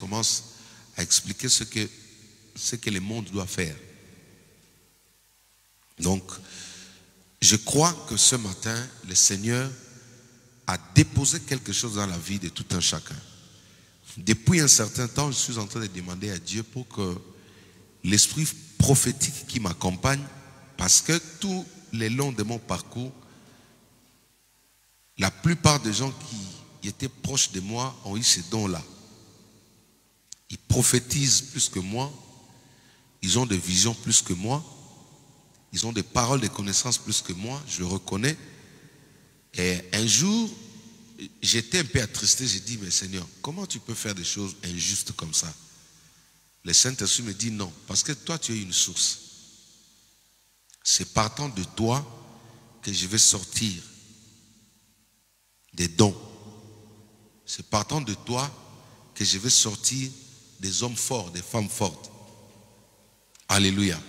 commence à expliquer ce que le monde doit faire. Donc, je crois que ce matin, le Seigneur a déposé quelque chose dans la vie de tout un chacun. Depuis un certain temps, je suis en train de demander à Dieu pour que l'esprit prophétique qui m'accompagne, parce que tout le long de mon parcours, la plupart des gens qui étaient proches de moi ont eu ces dons-là. Ils prophétisent plus que moi, ils ont des visions plus que moi, ils ont des paroles de connaissance plus que moi, je le reconnais. Et un jour, j'étais un peu attristé, j'ai dit, mais Seigneur, comment tu peux faire des choses injustes comme ça? Le Saint-Esprit me dit non, parce que toi tu es une source. C'est partant de toi que je vais sortir des dons. C'est partant de toi que je vais sortir des hommes forts, des femmes fortes. Alléluia.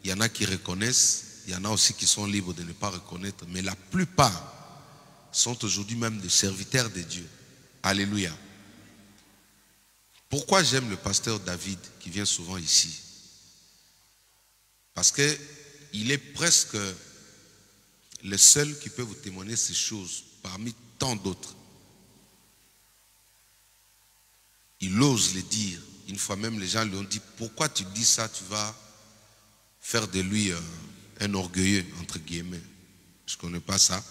Il y en a qui reconnaissent, il y en a aussi qui sont libres de ne pas reconnaître, mais la plupart sont aujourd'hui même des serviteurs de Dieu. Alléluia. Pourquoi j'aime le pasteur David qui vient souvent ici? Parce qu'il est presque le seul qui peut vous témoigner ces choses parmi tant d'autres. Il ose le dire. Une fois même, les gens lui ont dit, pourquoi tu dis ça? Tu vas faire de lui un orgueilleux, entre guillemets. Je ne connais pas ça.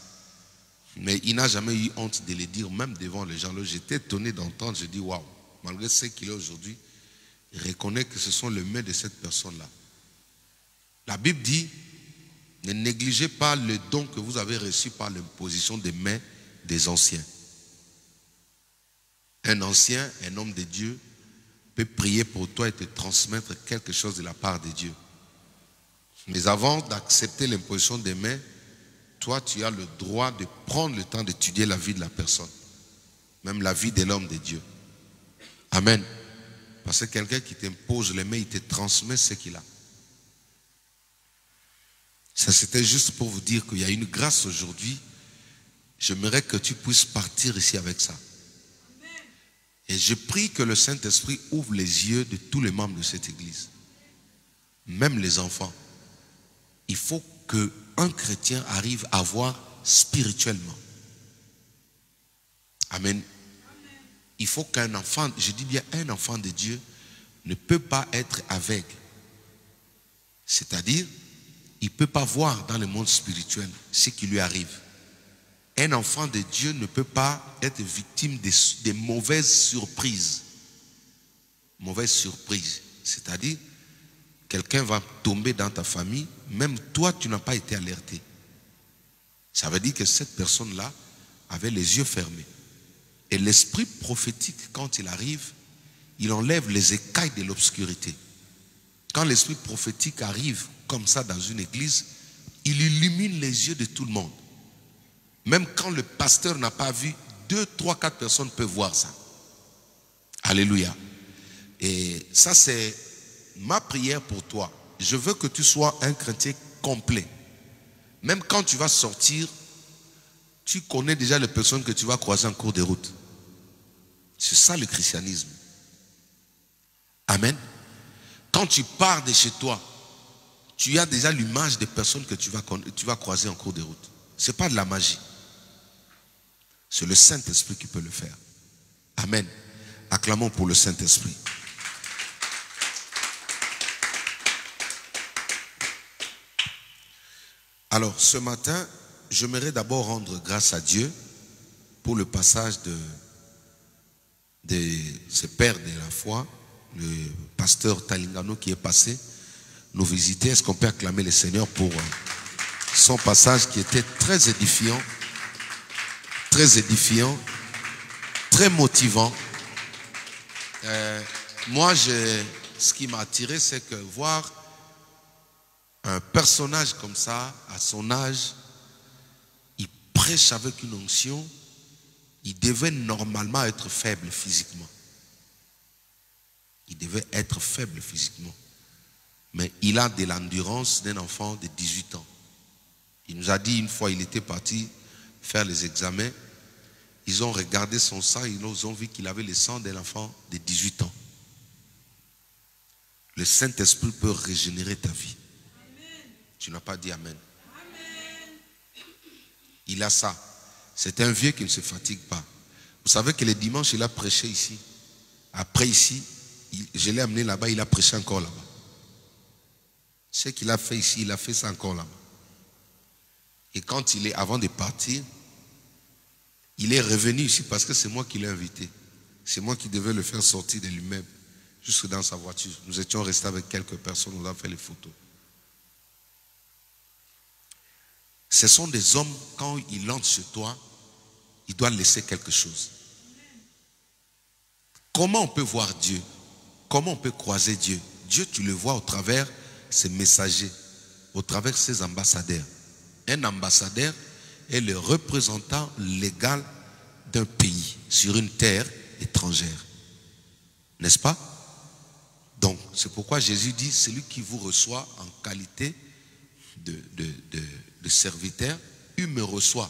Mais il n'a jamais eu honte de le dire, même devant les gens. J'étais étonné d'entendre, je dis, waouh, malgré ce qu'il est aujourd'hui, il reconnaît que ce sont les mains de cette personne-là. La Bible dit, ne négligez pas le don que vous avez reçu par l'imposition des mains des anciens. Un ancien, un homme de Dieu, peut prier pour toi et te transmettre quelque chose de la part de Dieu. Mais avant d'accepter l'imposition des mains, toi, tu as le droit de prendre le temps d'étudier la vie de la personne, même la vie de l'homme de Dieu. Amen. Parce que quelqu'un qui t'impose les mains, il te transmet ce qu'il a. Ça, c'était juste pour vous dire qu'il y a une grâce aujourd'hui. J'aimerais que tu puisses partir ici avec ça. Et je prie que le Saint-Esprit ouvre les yeux de tous les membres de cette église. Même les enfants. Il faut qu'un chrétien arrive à voir spirituellement. Amen. Il faut qu'un enfant, je dis bien un enfant de Dieu, ne peut pas être aveugle. C'est-à-dire, il ne peut pas voir dans le monde spirituel ce qui lui arrive. Un enfant de Dieu ne peut pas être victime des mauvaises surprises. Mauvaises surprises. C'est-à-dire, quelqu'un va tomber dans ta famille, même toi, tu n'as pas été alerté. Ça veut dire que cette personne-là avait les yeux fermés. Et l'esprit prophétique, quand il arrive, il enlève les écailles de l'obscurité. Quand l'esprit prophétique arrive comme ça dans une église, il illumine les yeux de tout le monde. Même quand le pasteur n'a pas vu, 2, 3, 4 personnes peuvent voir ça. Alléluia. Et ça, c'est ma prière pour toi. Je veux que tu sois un chrétien complet. Même quand tu vas sortir, tu connais déjà les personnes que tu vas croiser en cours de route. C'est ça le christianisme. Amen. Quand tu pars de chez toi, tu as déjà l'image des personnes que tu vas croiser en cours de route. Ce n'est pas de la magie. C'est le Saint-Esprit qui peut le faire. Amen. Acclamons pour le Saint-Esprit. Alors, ce matin, j'aimerais d'abord rendre grâce à Dieu pour le passage de ce père de la foi, le pasteur Talingano qui est passé nous visiter. Est-ce qu'on peut acclamer le Seigneur pour son passage qui était très édifiant, très motivant. Moi, ce qui m'a attiré, c'est que voir un personnage comme ça, à son âge, il prêche avec une onction, il devait normalement être faible physiquement. Il devait être faible physiquement. Mais il a de l'endurance d'un enfant de 18 ans. Il nous a dit une fois, il était parti faire les examens. Ils ont regardé son sang, ils ont vu qu'il avait le sang d'un enfant de 18 ans. Le Saint-Esprit peut régénérer ta vie. Amen. Tu n'as pas dit Amen. Amen. Il a ça. C'est un vieux qui ne se fatigue pas. Vous savez que le dimanche, il a prêché ici. Après ici, je l'ai amené là-bas, il a prêché encore là-bas. Ce qu'il a fait ici, il a fait ça encore là-bas. Et quand il est, avant de partir, il est revenu ici parce que c'est moi qui l'ai invité. C'est moi qui devais le faire sortir de lui-même, jusque dans sa voiture. Nous étions restés avec quelques personnes, on a fait les photos. Ce sont des hommes, quand ils entrent chez toi, ils doivent laisser quelque chose. Comment on peut voir Dieu? Comment on peut croiser Dieu? Dieu, tu le vois au travers ses messagers, au travers ses ambassadeurs. Un ambassadeur est le représentant légal d'un pays sur une terre étrangère. N'est-ce pas? Donc, c'est pourquoi Jésus dit, celui qui vous reçoit en qualité de serviteur, il me reçoit.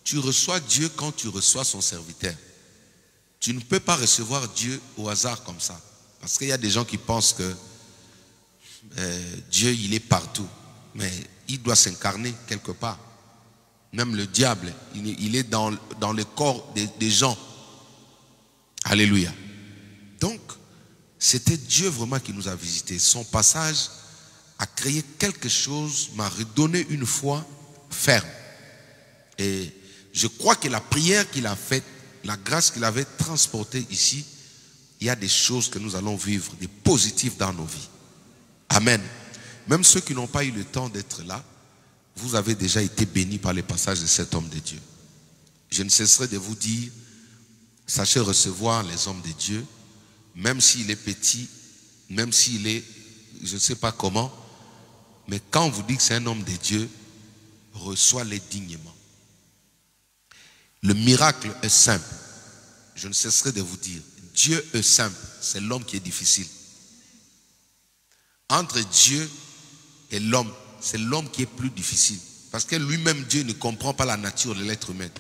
Tu reçois Dieu quand tu reçois son serviteur. Tu ne peux pas recevoir Dieu au hasard comme ça. Parce qu'il y a des gens qui pensent que Dieu, il est partout. Mais il doit s'incarner quelque part. Même le diable, il est dans le corps des gens. Alléluia. Donc, c'était Dieu vraiment qui nous a visités. Son passage a créé quelque chose, m'a redonné une foi ferme. Et je crois que la prière qu'il a faite, la grâce qu'il avait transportée ici, il y a des choses que nous allons vivre, des positifs dans nos vies. Amen. Même ceux qui n'ont pas eu le temps d'être là, vous avez déjà été bénis par les passages de cet homme de Dieu. Je ne cesserai de vous dire, sachez recevoir les hommes de Dieu, même s'il est petit, même s'il est, je ne sais pas comment, mais quand on vous dit que c'est un homme de Dieu, reçois-les dignement. Le miracle est simple. Je ne cesserai de vous dire, Dieu est simple, c'est l'homme qui est difficile. Entre Dieu et l'homme, c'est l'homme qui est plus difficile. Parce que lui-même, Dieu ne comprend pas la nature de l'être humain.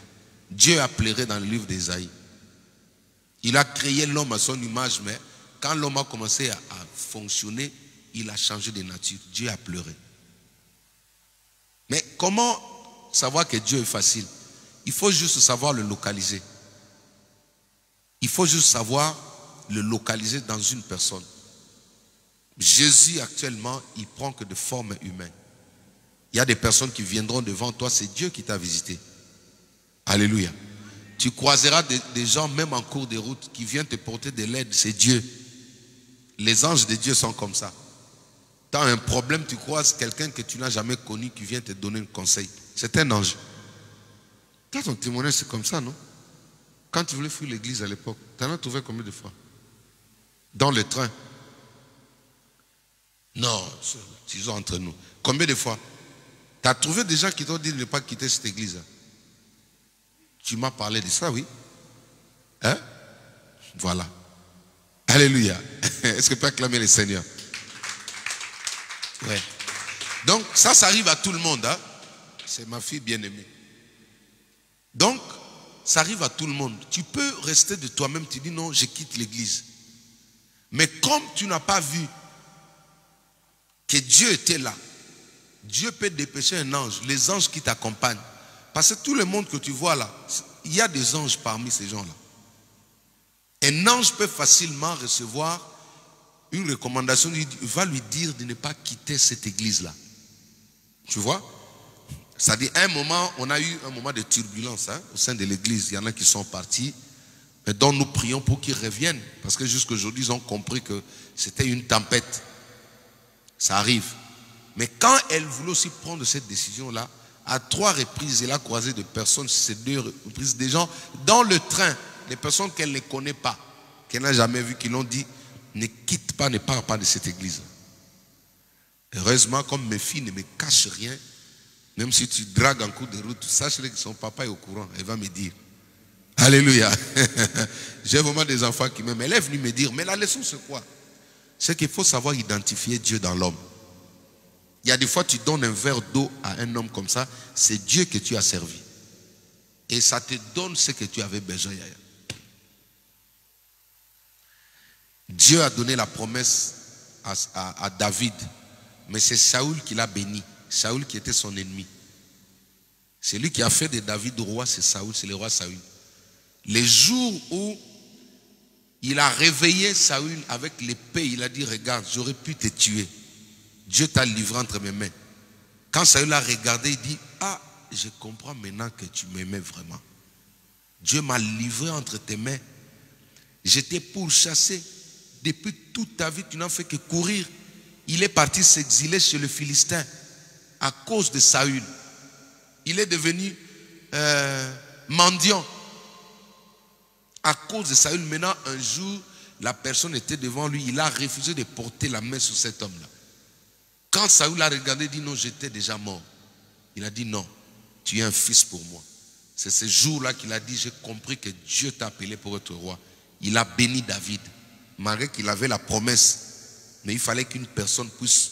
Dieu a pleuré dans le livre d'Ésaïe. Il a créé l'homme à son image, mais quand l'homme a commencé à fonctionner, il a changé de nature. Dieu a pleuré. Mais comment savoir que Dieu est facile? Il faut juste savoir le localiser. Il faut juste savoir le localiser dans une personne. Jésus actuellement, il prend que de forme humaine. Il y a des personnes qui viendront devant toi, c'est Dieu qui t'a visité. Alléluia. Tu croiseras des gens, même en cours de route, qui viennent te porter de l'aide, c'est Dieu. Les anges de Dieu sont comme ça. Tu as un problème, tu croises quelqu'un que tu n'as jamais connu qui vient te donner un conseil. C'est un ange. Toi, ton témoignage, c'est comme ça, non? Quand tu voulais fuir l'église à l'époque, tu en as trouvé combien de fois? Dans le train? Non, disons entre nous. Combien de fois? Tu as trouvé des gens qui t'ont dit de ne pas quitter cette église? Tu m'as parlé de ça, oui? Hein? Voilà. Alléluia. Est-ce que tu peux acclamer le Seigneur? Ouais. Donc, ça arrive à tout le monde. Hein? C'est ma fille bien-aimée. Donc, ça arrive à tout le monde. Tu peux rester de toi-même, tu dis non, je quitte l'église. Mais comme tu n'as pas vu que Dieu était là, Dieu peut dépêcher un ange, les anges qui t'accompagnent. Parce que tout le monde que tu vois là, il y a des anges parmi ces gens-là. Un ange peut facilement recevoir une recommandation, il va lui dire de ne pas quitter cette église-là. Tu vois? C'est-à-dire, un moment, on a eu un moment de turbulence au sein de l'église. Il y en a qui sont partis, mais dont nous prions pour qu'ils reviennent. Parce que jusqu'à aujourd'hui, ils ont compris que c'était une tempête. Ça arrive. Mais quand elle voulait aussi prendre cette décision-là, à 3 reprises, elle a croisé des personnes, ces 2 reprises, des gens dans le train, des personnes qu'elle ne connaît pas, qu'elle n'a jamais vues, qui l'ont dit, ne quitte pas, ne pars pas de cette église. Heureusement, comme mes filles ne me cachent rien, même si tu dragues en cours de route, sache-le que son papa est au courant, elle va me dire. Alléluia. J'ai vraiment des enfants qui m'aiment. Elle est venue me dire, mais la leçon c'est quoi? C'est qu'il faut savoir identifier Dieu dans l'homme. Il y a des fois tu donnes un verre d'eau à un homme comme ça, c'est Dieu que tu as servi. Et ça te donne ce que tu avais besoin. Dieu a donné la promesse à David. Mais c'est Saoul qui l'a béni. Saoul qui était son ennemi. C'est lui qui a fait de David roi, c'est Saoul, c'est le roi Saoul. Les jours où il a réveillé Saoul avec l'épée, il a dit, regarde, j'aurais pu te tuer. Dieu t'a livré entre mes mains. Quand Saoul a regardé, il dit, ah, je comprends maintenant que tu m'aimais vraiment. Dieu m'a livré entre tes mains. J'étais pourchassé. Depuis toute ta vie, tu n'as fait que courir. Il est parti s'exiler chez le Philistin à cause de Saül. Il est devenu mendiant à cause de Saül. Maintenant, un jour, la personne était devant lui. Il a refusé de porter la main sur cet homme-là. Quand Saül a regardé, il dit non, j'étais déjà mort. Il a dit non, tu es un fils pour moi. C'est ce jour-là qu'il a dit, j'ai compris que Dieu t'a appelé pour être roi. Il a béni David, malgré qu'il avait la promesse. Mais il fallait qu'une personne puisse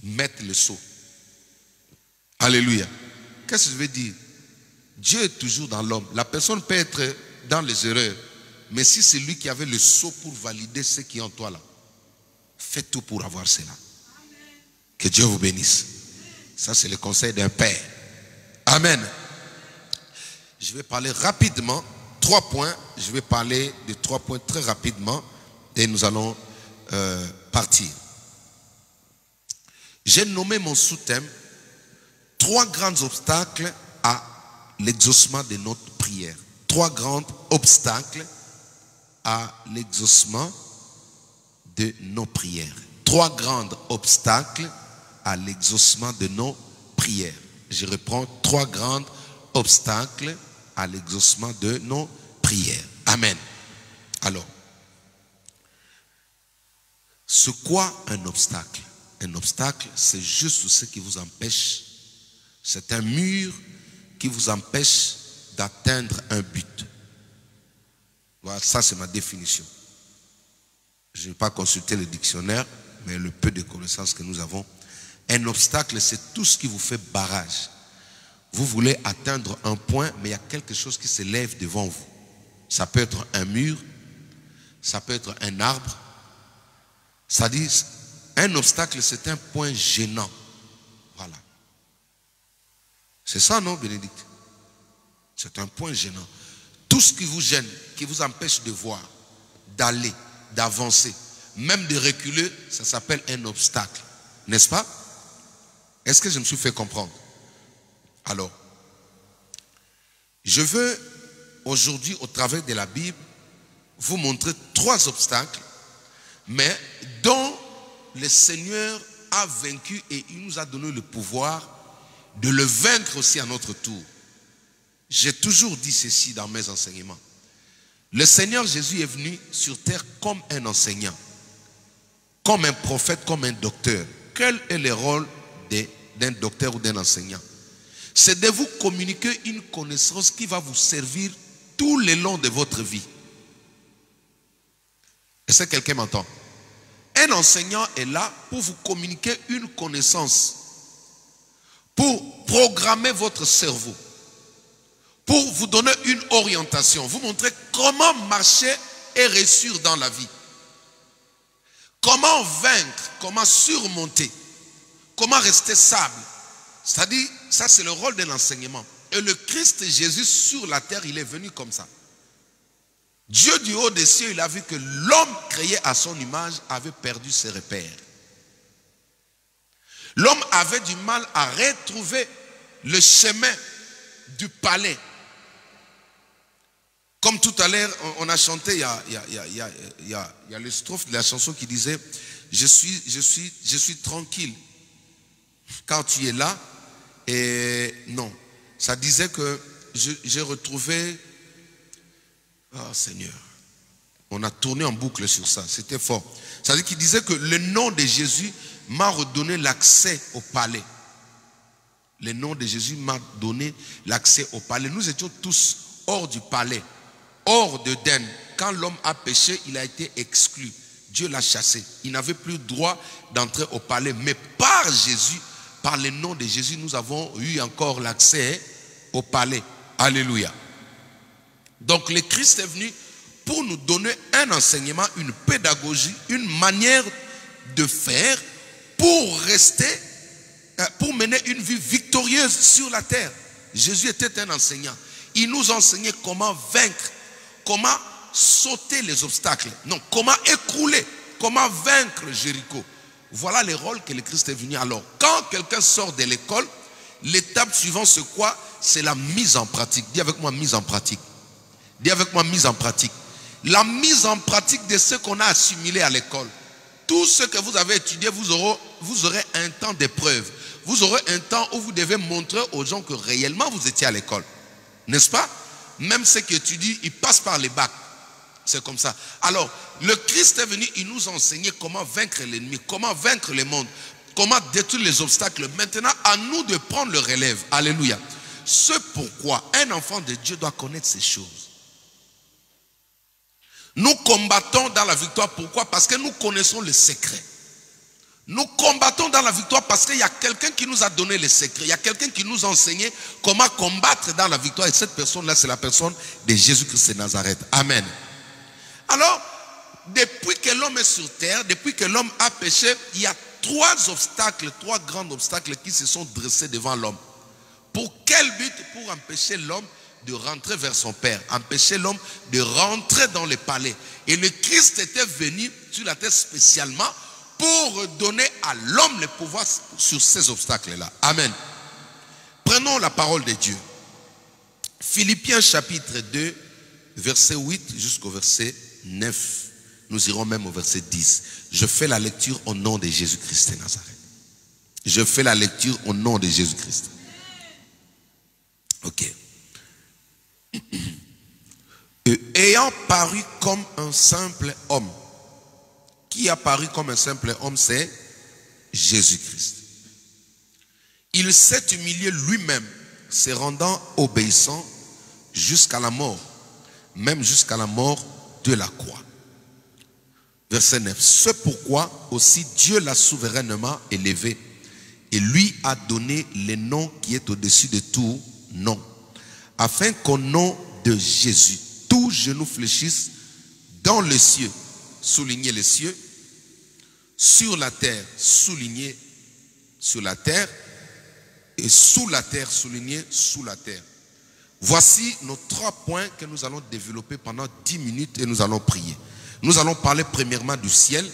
mettre le sceau. Alléluia. Qu'est-ce que je veux dire? Dieu est toujours dans l'homme. La personne peut être dans les erreurs. Mais si c'est lui qui avait le sceau pour valider ce qui est en toi là, fais tout pour avoir cela. Que Dieu vous bénisse. Ça, c'est le conseil d'un père. Amen. Je vais parler rapidement. 3 points. Je vais parler de 3 points très rapidement. Et nous allons partir. J'ai nommé mon sous-thème 3 grands obstacles à l'exaucement de notre prière. 3 grands obstacles à l'exaucement de nos prières. 3 grands obstacles à l'exaucement de nos prières. Je reprends 3 grands obstacles à l'exaucement de nos prières. Amen. Alors, c'est quoi un obstacle? Un obstacle, c'est juste ce qui vous empêche. C'est un mur qui vous empêche d'atteindre un but. Voilà, ça c'est ma définition. Je n'ai pas consulté le dictionnaire, mais le peu de connaissances que nous avons. Un obstacle, c'est tout ce qui vous fait barrage. Vous voulez atteindre un point, mais il y a quelque chose qui se lève devant vous. Ça peut être un mur, ça peut être un arbre. C'est-à-dire, un obstacle, c'est un point gênant. Voilà. C'est ça, non, Bénédicte? C'est un point gênant. Tout ce qui vous gêne, qui vous empêche de voir, d'aller, d'avancer, même de reculer, ça s'appelle un obstacle. N'est-ce pas? Est-ce que je me suis fait comprendre? Alors, je veux aujourd'hui, au travers de la Bible, vous montrer 3 obstacles, mais dont le Seigneur a vaincu et il nous a donné le pouvoir de le vaincre aussi à notre tour. J'ai toujours dit ceci dans mes enseignements. Le Seigneur Jésus est venu sur terre comme un enseignant, comme un prophète, comme un docteur. Quel est le rôle d'un docteur ou d'un enseignant? C'est de vous communiquer une connaissance qui va vous servir tout le long de votre vie. Est-ce que quelqu'un m'entend? Un enseignant est là pour vous communiquer une connaissance, pour programmer votre cerveau, pour vous donner une orientation, vous montrer comment marcher et réussir dans la vie. Comment vaincre, comment surmonter, comment rester stable. C'est-à-dire, ça c'est le rôle de l'enseignement. Et le Christ Jésus sur la terre, il est venu comme ça. Dieu du haut des cieux, il a vu que l'homme créé à son image avait perdu ses repères. L'homme avait du mal à retrouver le chemin du palais. Comme tout à l'heure, on a chanté, il y a le strophe de la chanson qui disait « Je suis tranquille quand tu es là. » Et non, ça disait que j'ai retrouvé... Oh Seigneur, on a tourné en boucle sur ça, c'était fort. Ça veut dire qu'il disait que le nom de Jésus m'a redonné l'accès au palais. Le nom de Jésus m'a donné l'accès au palais. Nous étions tous hors du palais, hors d'Éden. Quand l'homme a péché, il a été exclu. Dieu l'a chassé. Il n'avait plus droit d'entrer au palais. Mais par Jésus, par le nom de Jésus, nous avons eu encore l'accès au palais. Alléluia. Donc le Christ est venu pour nous donner un enseignement, une pédagogie, une manière de faire pour rester, pour mener une vie victorieuse sur la terre. Jésus était un enseignant. Il nous enseignait comment vaincre, comment sauter les obstacles. Non, comment écrouler, comment vaincre Jéricho. Voilà les rôles que le Christ est venu. Alors, quand quelqu'un sort de l'école, l'étape suivante, c'est quoi? C'est la mise en pratique. Dis avec moi, mise en pratique. Dis avec moi, mise en pratique. La mise en pratique de ce qu'on a assimilé à l'école. Tout ce que vous avez étudié, vous aurez un temps d'épreuve. Vous aurez un temps où vous devez montrer aux gens que réellement vous étiez à l'école. N'est-ce pas? Même ceux qui étudient, ils passent par les bacs. C'est comme ça. Alors, le Christ est venu, il nous enseignait comment vaincre l'ennemi, comment vaincre le monde, comment détruire les obstacles. Maintenant, à nous de prendre le relève. Alléluia. C'est pourquoi un enfant de Dieu doit connaître ces choses. Nous combattons dans la victoire. Pourquoi? Parce que nous connaissons le secret. Nous combattons dans la victoire parce qu'il y a quelqu'un qui nous a donné le secret. Il y a quelqu'un qui nous a enseigné comment combattre dans la victoire. Et cette personne-là, c'est la personne de Jésus-Christ de Nazareth. Amen. Alors, depuis que l'homme est sur terre, depuis que l'homme a péché, il y a trois grands obstacles qui se sont dressés devant l'homme. Pour quel but? Pour empêcher l'homme de rentrer vers son Père, empêcher l'homme de rentrer dans le palais. Et le Christ était venu sur la terre spécialement pour donner à l'homme le pouvoir sur ces obstacles-là. Amen. Prenons la parole de Dieu. Philippiens chapitre 2, verset 8 jusqu'au verset 9. Nous irons même au verset 10. Je fais la lecture au nom de Jésus-Christ de Nazareth. Je fais la lecture au nom de Jésus-Christ. Ok. Ayant paru comme un simple homme. Qui a paru comme un simple homme? C'est Jésus-Christ. Il s'est humilié lui-même, se rendant obéissant jusqu'à la mort, même jusqu'à la mort de la croix. Verset 9. C'est pourquoi aussi Dieu l'a souverainement élevé et lui a donné le nom qui est au-dessus de tout nom, afin qu'au nom de Jésus, tout genou fléchisse dans les cieux, souligner les cieux, sur la terre, souligner sur la terre, et sous la terre, souligner sous la terre. Voici nos 3 points que nous allons développer pendant 10 minutes et nous allons prier. Nous allons parler premièrement du ciel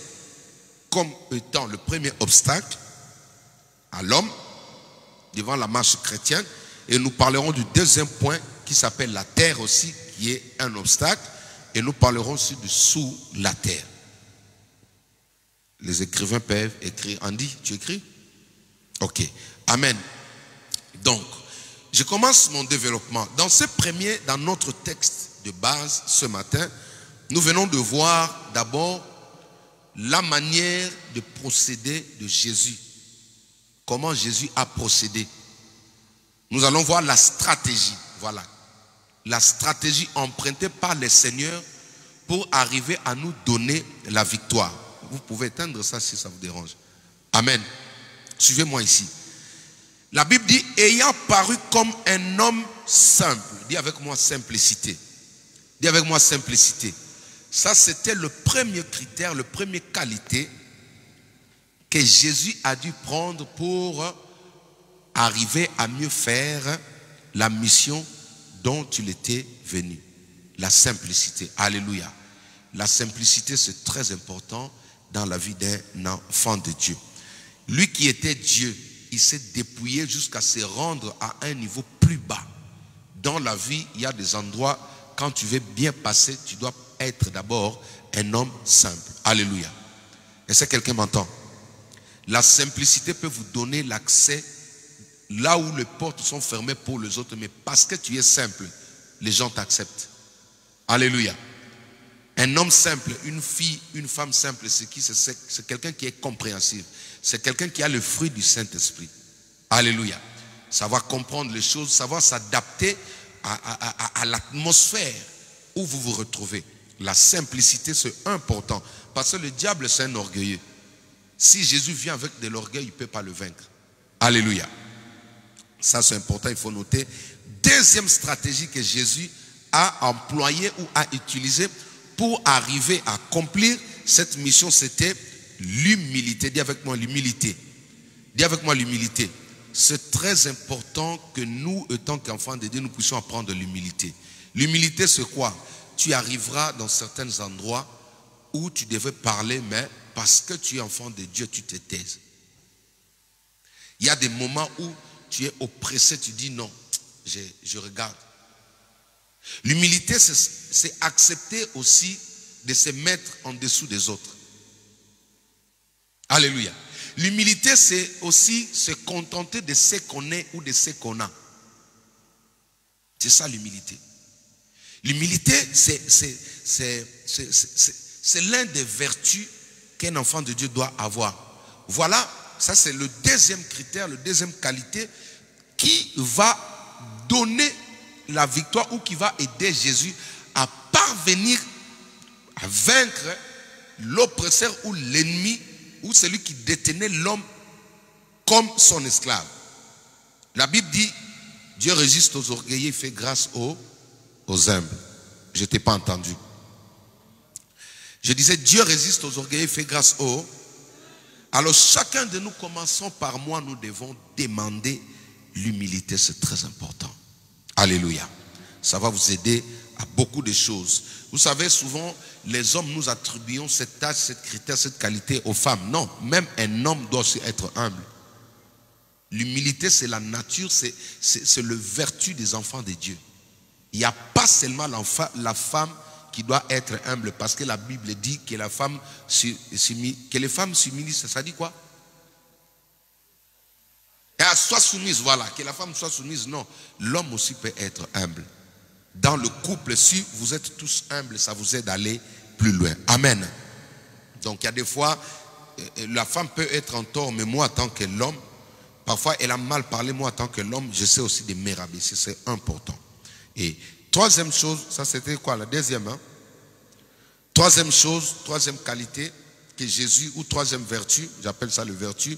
comme étant le premier obstacle à l'homme devant la marche chrétienne, et nous parlerons du deuxième point qui s'appelle la terre aussi, qui est un obstacle, et nous parlerons aussi du sous la terre. Les écrivains peuvent écrire. Andy, tu écris? Ok. Amen. Donc, je commence mon développement. Dans notre texte de base ce matin, nous venons de voir d'abord la manière de procéder de Jésus. Comment Jésus a procédé. Nous allons voir la stratégie. Voilà. La stratégie empruntée par le Seigneur pour arriver à nous donner la victoire. Vous pouvez éteindre ça si ça vous dérange. Amen. Suivez-moi ici. La Bible dit, ayant paru comme un homme simple. Dis avec moi simplicité. Dis avec moi simplicité. Ça, c'était le premier critère, le premier qualité que Jésus a dû prendre pour arriver à mieux faire la mission dont il était venu. La simplicité. Alléluia. La simplicité, c'est très important dans la vie d'un enfant de Dieu. Lui qui était Dieu, il s'est dépouillé jusqu'à se rendre à un niveau plus bas. Dans la vie, il y a des endroits, quand tu veux bien passer, tu dois être d'abord un homme simple. Alléluia. Est-ce que quelqu'un m'entend? La simplicité peut vous donner l'accès là où les portes sont fermées pour les autres, mais parce que tu es simple, les gens t'acceptent. Alléluia. Un homme simple, une fille, une femme simple, c'est qui? C'est quelqu'un qui est compréhensif. C'est quelqu'un qui a le fruit du Saint-Esprit. Alléluia. Savoir comprendre les choses, savoir s'adapter à l'atmosphère où vous vous retrouvez. La simplicité, c'est important. Parce que le diable, c'est un orgueilleux. Si Jésus vient avec de l'orgueil, il ne peut pas le vaincre. Alléluia. Ça, c'est important, il faut noter. deuxième stratégie que Jésus a employée ou a utilisée pour arriver à accomplir cette mission, c'était l'humilité. Dis avec moi l'humilité. Dis avec moi l'humilité. C'est très important que nous, étant qu'enfants de Dieu, nous puissions apprendre l'humilité. L'humilité, c'est quoi? Tu arriveras dans certains endroits où tu devais parler, mais parce que tu es enfant de Dieu, tu te taises. Il y a des moments où tu es oppressé, tu dis non, je regarde. L'humilité, c'est accepter aussi de se mettre en dessous des autres. Alléluia. L'humilité, c'est aussi se contenter de ce qu'on est ou de ce qu'on a. C'est ça l'humilité. L'humilité, c'est l'un des vertus qu'un enfant de Dieu doit avoir. Voilà, ça c'est le deuxième critère, la deuxième qualité qui va donner la victoire ou qui va aider Jésus à parvenir à vaincre l'oppresseur ou l'ennemi ou celui qui détenait l'homme comme son esclave. La Bible dit, Dieu résiste aux orgueilleux, il fait grâce aux humbles. Je ne t'ai pas entendu. Je disais, Dieu résiste aux orgueilleux, il fait grâce aux... Alors chacun de nous, commençons par moi, nous devons demander l'humilité, c'est très important. Alléluia. Ça va vous aider à beaucoup de choses. Vous savez, souvent, les hommes, nous attribuons cette tâche, cette critère, cette qualité aux femmes. Non, même un homme doit aussi être humble. L'humilité, c'est la nature, c'est le vertu des enfants de Dieu. Il n'y a pas seulement la femme qui doit être humble, parce que la Bible dit que les femmes s'humilient, ça dit quoi? Et soit soumise, voilà, que la femme soit soumise. Non, l'homme aussi peut être humble. Dans le couple, si vous êtes tous humbles, ça vous aide à aller plus loin. Amen. Donc il y a des fois, la femme peut être en tort, mais moi en tant que l'homme, parfois elle a mal parlé, moi en tant que l'homme, je sais aussi de me rabaisser, c'est important. Et troisième chose, ça c'était quoi, la deuxième, hein? Troisième chose, troisième qualité que Jésus, ou troisième vertu, j'appelle ça le vertu,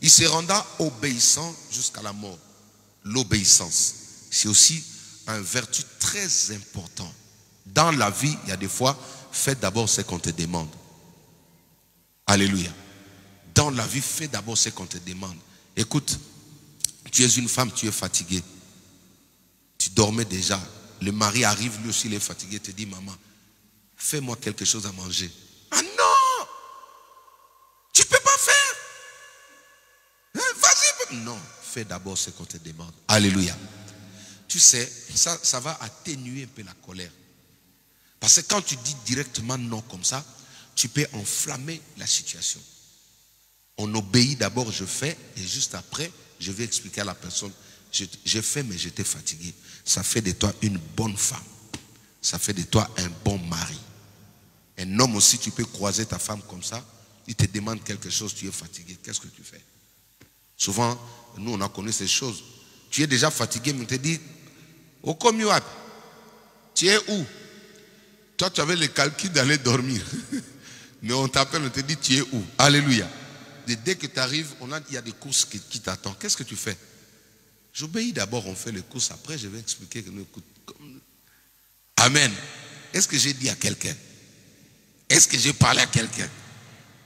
il se renda obéissant jusqu'à la mort. L'obéissance, c'est aussi une vertu très importante. Dans la vie, il y a des fois, fais d'abord ce qu'on te demande. Alléluia. Dans la vie, fais d'abord ce qu'on te demande. Écoute, tu es une femme, tu es fatiguée. Tu dormais déjà. Le mari arrive, lui aussi il est fatigué, te dit, maman, fais-moi quelque chose à manger. Ah non! Tu ne peux pas faire. Vas-y. Non, fais d'abord ce qu'on te demande. Alléluia. Tu sais, ça va atténuer un peu la colère. Parce que quand tu dis directement non comme ça, tu peux enflammer la situation. On obéit d'abord, je fais, et juste après, je vais expliquer à la personne, j'ai fait mais j'étais fatigué. Ça fait de toi une bonne femme. Ça fait de toi un bon mari. Un homme aussi, tu peux croiser ta femme comme ça, il te demande quelque chose, tu es fatigué. Qu'est-ce que tu fais? Souvent, nous on a connu ces choses. Tu es déjà fatigué, mais on te dit, au commuat, tu es où? Toi, tu avais le calcul d'aller dormir. Mais on t'appelle, on te dit, tu es où? Alléluia. Et dès que tu arrives, il y a des courses qui t'attendent. Qu'est-ce que tu fais? J'obéis d'abord, on fait les courses. Après, je vais expliquer que nous écoutons. Amen. Est-ce que j'ai dit à quelqu'un? Est-ce que j'ai parlé à quelqu'un?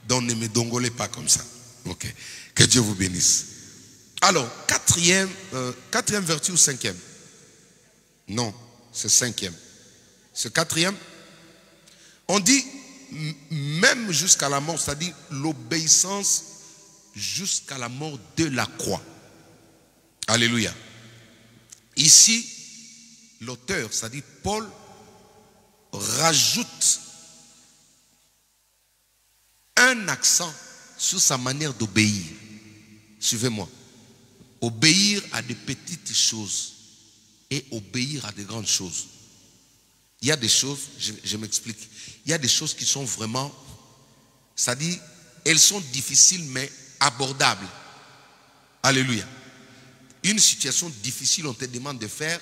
Donc ne me dongolez pas comme ça. Ok. Que Dieu vous bénisse. Alors, quatrième vertu ou cinquième? Non, c'est cinquième. C'est quatrième. On dit même jusqu'à la mort, c'est-à-dire l'obéissance jusqu'à la mort de la croix. Alléluia. Ici, l'auteur, c'est-à-dire Paul, rajoute un accent sur sa manière d'obéir. Suivez-moi. Obéir à des petites choses et obéir à des grandes choses. Il y a des choses, je m'explique, il y a des choses qui sont vraiment, c'est-à-dire, elles sont difficiles mais abordables. Alléluia. Une situation difficile, on te demande de faire,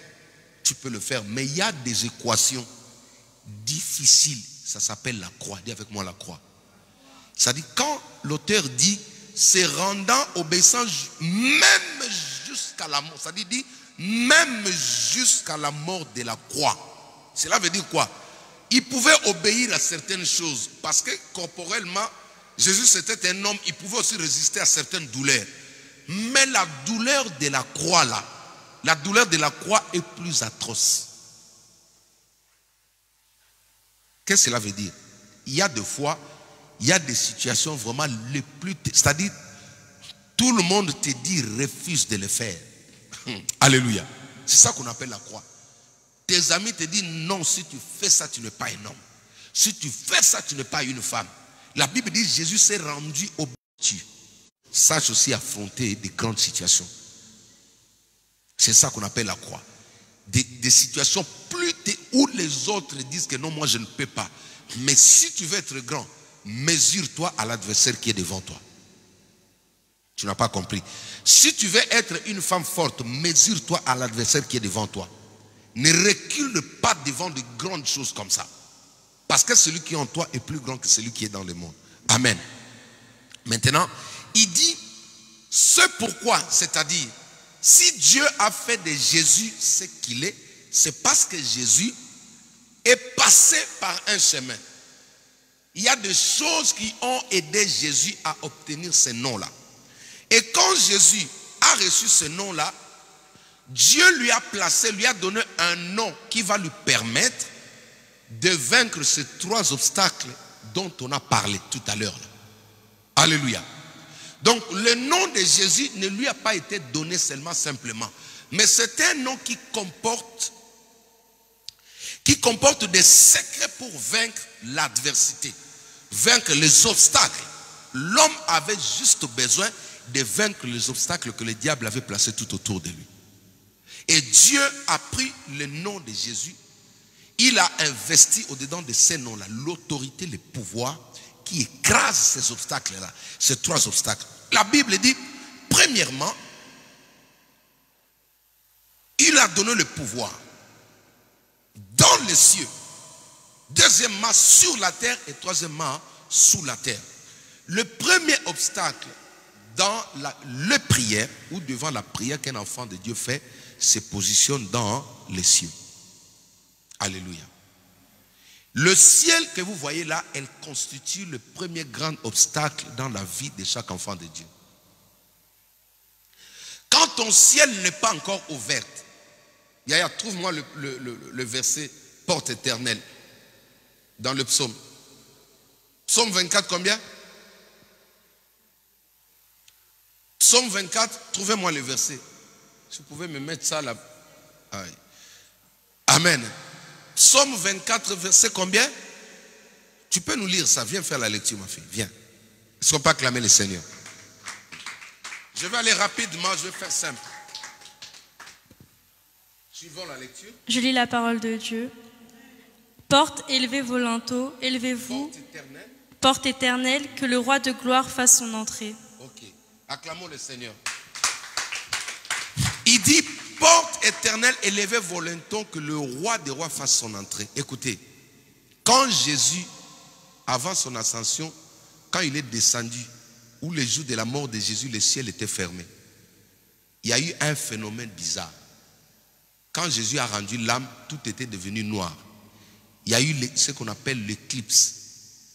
tu peux le faire. Mais il y a des équations difficiles, ça s'appelle la croix. Dis avec moi la croix. C'est-à-dire, quand l'auteur dit, se rendant obéissant même jusqu'à la mort, c'est-à-dire, dit, même jusqu'à la mort de la croix. Cela veut dire quoi? Il pouvait obéir à certaines choses parce que corporellement, Jésus c'était un homme, il pouvait aussi résister à certaines douleurs. Mais la douleur de la croix là, la douleur de la croix est plus atroce. Qu'est-ce que cela veut dire? Il y a des fois, il y a des situations vraiment les plus... C'est-à-dire, tout le monde te dit refuse de le faire. Alléluia. C'est ça qu'on appelle la croix. Tes amis te disent non, si tu fais ça, tu n'es pas un homme. Si tu fais ça, tu n'es pas une femme. La Bible dit Jésus s'est rendu au but. Sache aussi affronter des grandes situations. C'est ça qu'on appelle la croix. Des situations plus où les autres disent que non, moi je ne peux pas. Mais si tu veux être grand, mesure-toi à l'adversaire qui est devant toi. Tu n'as pas compris. Si tu veux être une femme forte, mesure-toi à l'adversaire qui est devant toi. Ne recule pas devant de grandes choses comme ça. Parce que celui qui est en toi est plus grand que celui qui est dans le monde. Amen. Maintenant, il dit, ce pourquoi, c'est-à-dire, si Dieu a fait de Jésus ce qu'il est, c'est parce que Jésus est passé par un chemin. Il y a des choses qui ont aidé Jésus à obtenir ce nom-là. Et quand Jésus a reçu ce nom-là, Dieu lui a placé, lui a donné un nom qui va lui permettre de vaincre ces trois obstacles dont on a parlé tout à l'heure. Alléluia. Donc le nom de Jésus ne lui a pas été donné seulement simplement, mais c'est un nom qui comporte des secrets pour vaincre l'adversité, vaincre les obstacles. L'homme avait juste besoin de vaincre les obstacles que le diable avait placés tout autour de lui. Et Dieu a pris le nom de Jésus, il a investi au-dedans de ces noms-là l'autorité, le pouvoir qui écrase ces obstacles-là, ces trois obstacles. La Bible dit, premièrement, il a donné le pouvoir dans les cieux, deuxièmement sur la terre et troisièmement sous la terre. Le premier obstacle dans la prière ou devant la prière qu'un enfant de Dieu fait, se positionne dans les cieux. Alléluia. Le ciel que vous voyez là, elle constitue le premier grand obstacle dans la vie de chaque enfant de Dieu. Quand ton ciel n'est pas encore ouvert, Yaya, trouve-moi le verset porte éternelle dans le psaume. Psaume 24, combien? Psaume 24, trouvez-moi le verset. Si vous pouvez me mettre ça là. Aïe. Amen. Psaume 24, verset combien? Tu peux nous lire ça. Viens faire la lecture, ma fille. Viens. Est-ce qu'on peut acclamer le Seigneur? Je vais aller rapidement, je vais faire simple. Suivons la lecture. Je lis la parole de Dieu. Porte, élevez vos linteaux, élevez-vous. Porte éternelle, que le roi de gloire fasse son entrée. Ok. Acclamons le Seigneur. Il dit, porte éternelle, élevez vos linteaux, que le roi des rois fasse son entrée. Écoutez, quand Jésus, avant son ascension, quand il est descendu, ou le jour de la mort de Jésus, le ciel était fermé. Il y a eu un phénomène bizarre. Quand Jésus a rendu l'âme, tout était devenu noir. Il y a eu ce qu'on appelle l'éclipse.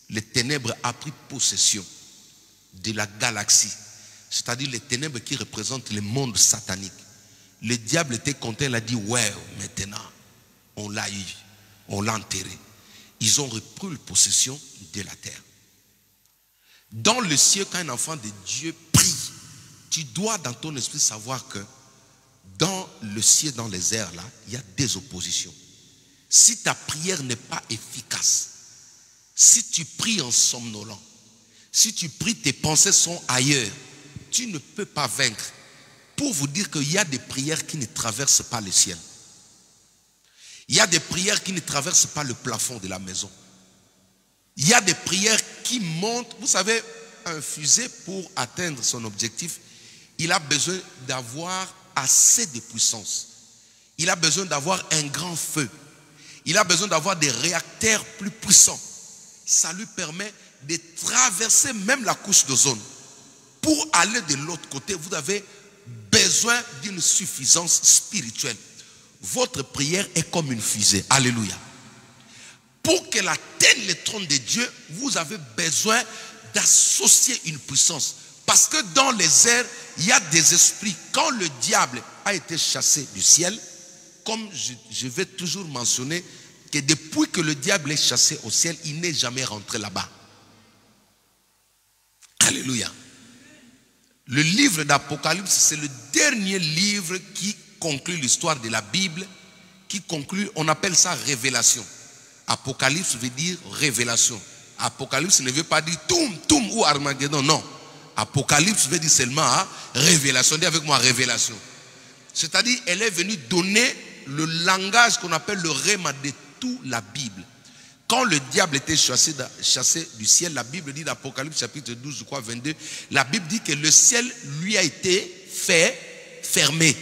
Les ténèbres ont pris possession de la galaxie. C'est-à-dire les ténèbres qui représentent le monde satanique. Le diable était content, il a dit, ouais, maintenant, on l'a eu, on l'a enterré. Ils ont repris possession de la terre. Dans le ciel, quand un enfant de Dieu prie, tu dois dans ton esprit savoir que dans le ciel, dans les airs là, il y a des oppositions. Si ta prière n'est pas efficace, si tu pries en somnolent, si tu pries, tes pensées sont ailleurs, tu ne peux pas vaincre. Pour vous dire qu'il y a des prières qui ne traversent pas le ciel. Il y a des prières qui ne traversent pas le plafond de la maison. Il y a des prières qui montent. Vous savez, un fusée pour atteindre son objectif, il a besoin d'avoir assez de puissance. Il a besoin d'avoir un grand feu. Il a besoin d'avoir des réacteurs plus puissants. Ça lui permet de traverser même la couche d'ozone. Pour aller de l'autre côté, vous avez besoin d'une suffisance spirituelle. Votre prière est comme une fusée. Alléluia. Pour qu'elle atteigne le trône de Dieu, vous avez besoin d'associer une puissance. Parce que dans les airs, il y a des esprits. Quand le diable a été chassé du ciel, comme je vais toujours mentionner, que depuis que le diable est chassé au ciel, il n'est jamais rentré là-bas. Alléluia. Le livre d'Apocalypse, c'est le dernier livre qui conclut l'histoire de la Bible, qui conclut, on appelle ça révélation. Apocalypse veut dire révélation. Apocalypse ne veut pas dire toum ou Armageddon, non. Apocalypse veut dire seulement révélation. Dis avec moi révélation. C'est-à-dire, elle est venue donner le langage qu'on appelle le réma de toute la Bible. Quand le diable était chassé du ciel, la Bible dit d'Apocalypse chapitre 12, je crois 22, la Bible dit que le ciel lui a été fermé.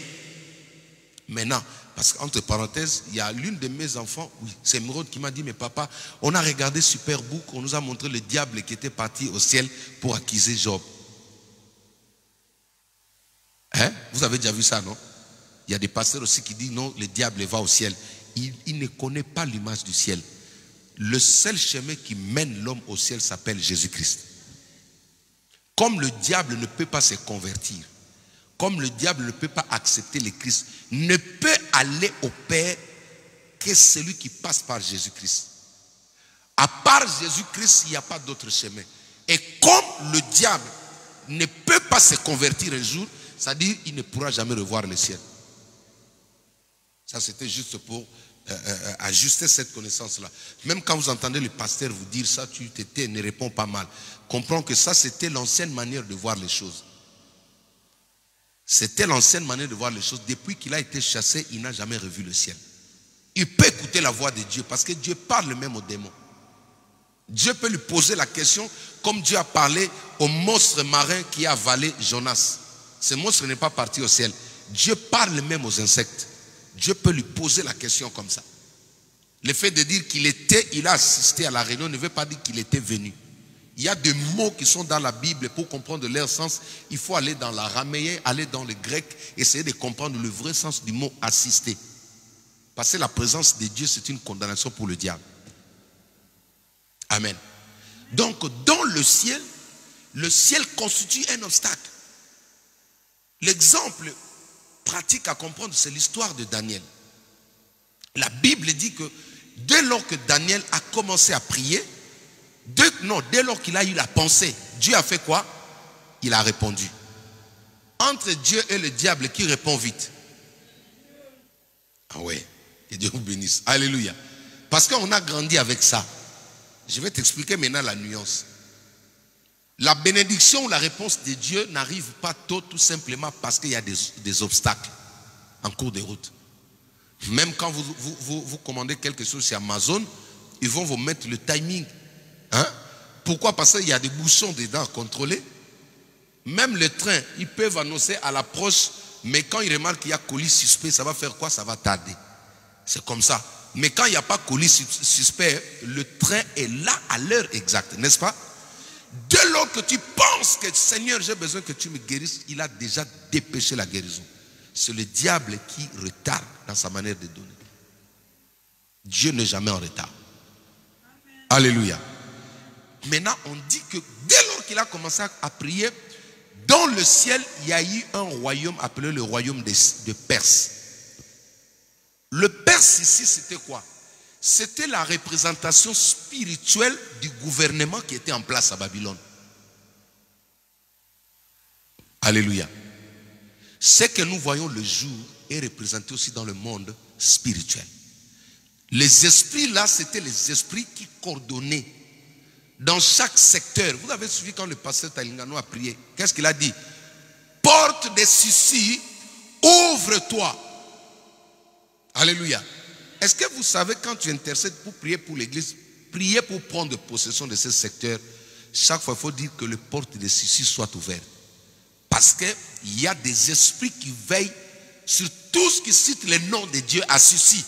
Maintenant, parce qu'entre parenthèses, il y a l'une de mes enfants, oui, c'est Mérode qui m'a dit, mais papa, on a regardé Superbook, on nous a montré le diable qui était parti au ciel pour accuser Job. Hein? Vous avez déjà vu ça, non? Il y a des pasteurs aussi qui disent, non, le diable va au ciel. Il ne connaît pas l'image du ciel. Le seul chemin qui mène l'homme au ciel s'appelle Jésus-Christ. Comme le diable ne peut pas se convertir, comme le diable ne peut pas accepter le Christ, ne peut aller au Père que celui qui passe par Jésus-Christ. À part Jésus-Christ, il n'y a pas d'autre chemin. Et comme le diable ne peut pas se convertir un jour, c'est-à-dire qu'il ne pourra jamais revoir le ciel. Ça, c'était juste pour ajuster cette connaissance-là. Même quand vous entendez le pasteur vous dire ça, tu t'étais, ne réponds pas mal. Comprends que ça, c'était l'ancienne manière de voir les choses. C'était l'ancienne manière de voir les choses. Depuis qu'il a été chassé, il n'a jamais revu le ciel. Il peut écouter la voix de Dieu parce que Dieu parle même aux démons. Dieu peut lui poser la question comme Dieu a parlé au monstre marin qui a avalé Jonas. Ce monstre n'est pas parti au ciel. Dieu parle même aux insectes. Dieu peut lui poser la question comme ça. Le fait de dire il a assisté à la réunion ne veut pas dire qu'il était venu. Il y a des mots qui sont dans la Bible pour comprendre leur sens. Il faut aller dans l'araméen, aller dans le grec, essayer de comprendre le vrai sens du mot assister. Parce que la présence de Dieu, c'est une condamnation pour le diable. Amen. Donc, dans le ciel constitue un obstacle. L'exemple pratique à comprendre, c'est l'histoire de Daniel. La Bible dit que dès lors que Daniel a commencé à prier, dès lors qu'il a eu la pensée, Dieu a fait quoi? Il a répondu. Entre Dieu et le diable, qui répond vite? Ah ouais, que Dieu vous bénisse. Alléluia. Parce qu'on a grandi avec ça. Je vais t'expliquer maintenant la nuance. La bénédiction ou la réponse de Dieu n'arrive pas tôt, tout simplement parce qu'il y a des obstacles en cours de route. Même quand vous commandez quelque chose sur Amazon, ils vont vous mettre le timing. Hein? Pourquoi? Parce qu'il y a des bouchons dedans à contrôler. Même le train, ils peuvent annoncer à l'approche, mais quand ils remarquent qu'il y a colis suspect, ça va faire quoi? Ça va tarder. C'est comme ça. Mais quand il n'y a pas colis suspect, le train est là à l'heure exacte, n'est-ce pas? Dès lors que tu penses que Seigneur, j'ai besoin que tu me guérisses, il a déjà dépêché la guérison. C'est le diable qui retarde dans sa manière de donner. Dieu n'est jamais en retard. Amen. Alléluia. Maintenant, on dit que dès lors qu'il a commencé à prier, dans le ciel, il y a eu un royaume appelé le royaume de Perse. Le Perse ici, c'était quoi? C'était la représentation spirituelle du gouvernement qui était en place à Babylone. Alléluia. Ce que nous voyons le jour est représenté aussi dans le monde spirituel. Les esprits là, c'était les esprits qui coordonnaient dans chaque secteur. Vous avez suivi quand le pasteur Talingano a prié. Qu'est-ce qu'il a dit? Porte des soucis, ouvre-toi. Alléluia. Est-ce que vous savez, quand tu intercèdes pour prier pour l'église, prier pour prendre possession de ce secteur, chaque fois il faut dire que les portes des soucis soient ouvertes. Parce qu'il y a des esprits qui veillent sur tout ce qui cite le nom de Dieu à souci.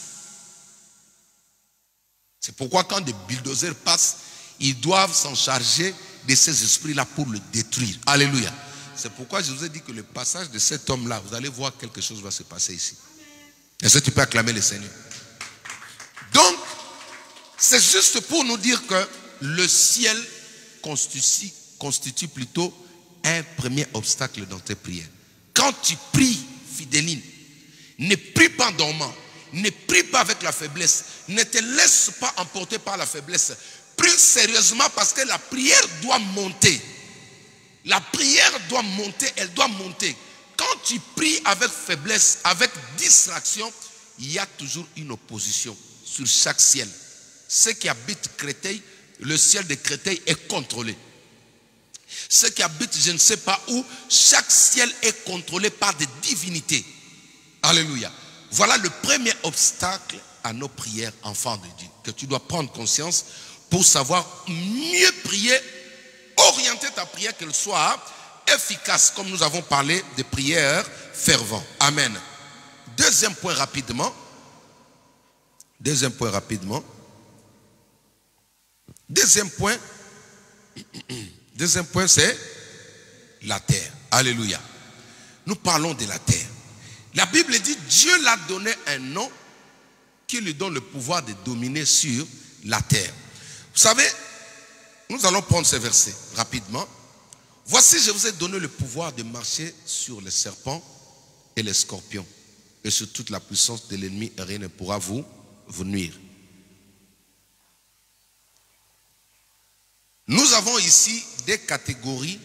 C'est pourquoi quand des bulldozers passent, ils doivent s'en charger de ces esprits-là pour le détruire. Alléluia. C'est pourquoi je vous ai dit que le passage de cet homme-là, vous allez voir quelque chose va se passer ici. Est-ce que tu peux acclamer le Seigneur? Donc, c'est juste pour nous dire que le ciel constitue plutôt un premier obstacle dans tes prières. Quand tu pries, fidéline, ne prie pas en dormant, ne prie pas avec la faiblesse, ne te laisse pas emporter par la faiblesse. Prie sérieusement parce que la prière doit monter. La prière doit monter, elle doit monter. Quand tu pries avec faiblesse, avec distraction, il y a toujours une opposition sur chaque ciel. Ceux qui habitent Créteil, le ciel de Créteil est contrôlé. Ceux qui habitent je ne sais pas où, chaque ciel est contrôlé par des divinités. Alléluia. Voilà le premier obstacle à nos prières, enfants de Dieu, que tu dois prendre conscience pour savoir mieux prier, orienter ta prière, qu'elle soit efficace, comme nous avons parlé de prières ferventes. Amen. Deuxième point rapidement. Deuxième point, c'est la terre. Alléluia. Nous parlons de la terre. La Bible dit, Dieu l'a donné un nom qui lui donne le pouvoir de dominer sur la terre. Vous savez, nous allons prendre ces versets rapidement. Voici, je vous ai donné le pouvoir de marcher sur les serpents et les scorpions et sur toute la puissance de l'ennemi, et rien ne pourra vous nuire. Nous avons ici des catégories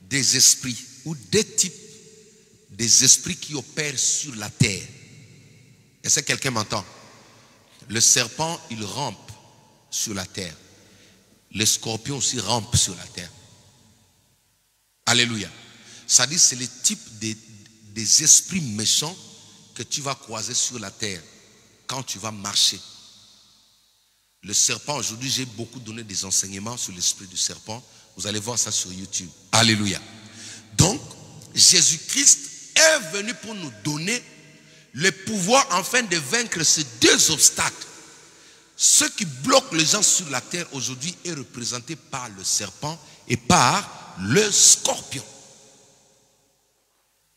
des esprits ou des types des esprits qui opèrent sur la terre. Est-ce que quelqu'un m'entend? Le serpent, il rampe sur la terre. Les scorpions aussi rampent sur la terre. Alléluia. Ça dit, c'est le type des esprits méchants que tu vas croiser sur la terre quand tu vas marcher. Le serpent, aujourd'hui, j'ai beaucoup donné des enseignements sur l'esprit du serpent. Vous allez voir ça sur YouTube. Alléluia. Donc, Jésus-Christ est venu pour nous donner le pouvoir afin de vaincre ces deux obstacles. Ce qui bloque les gens sur la terre aujourd'hui est représenté par le serpent et par le scorpion.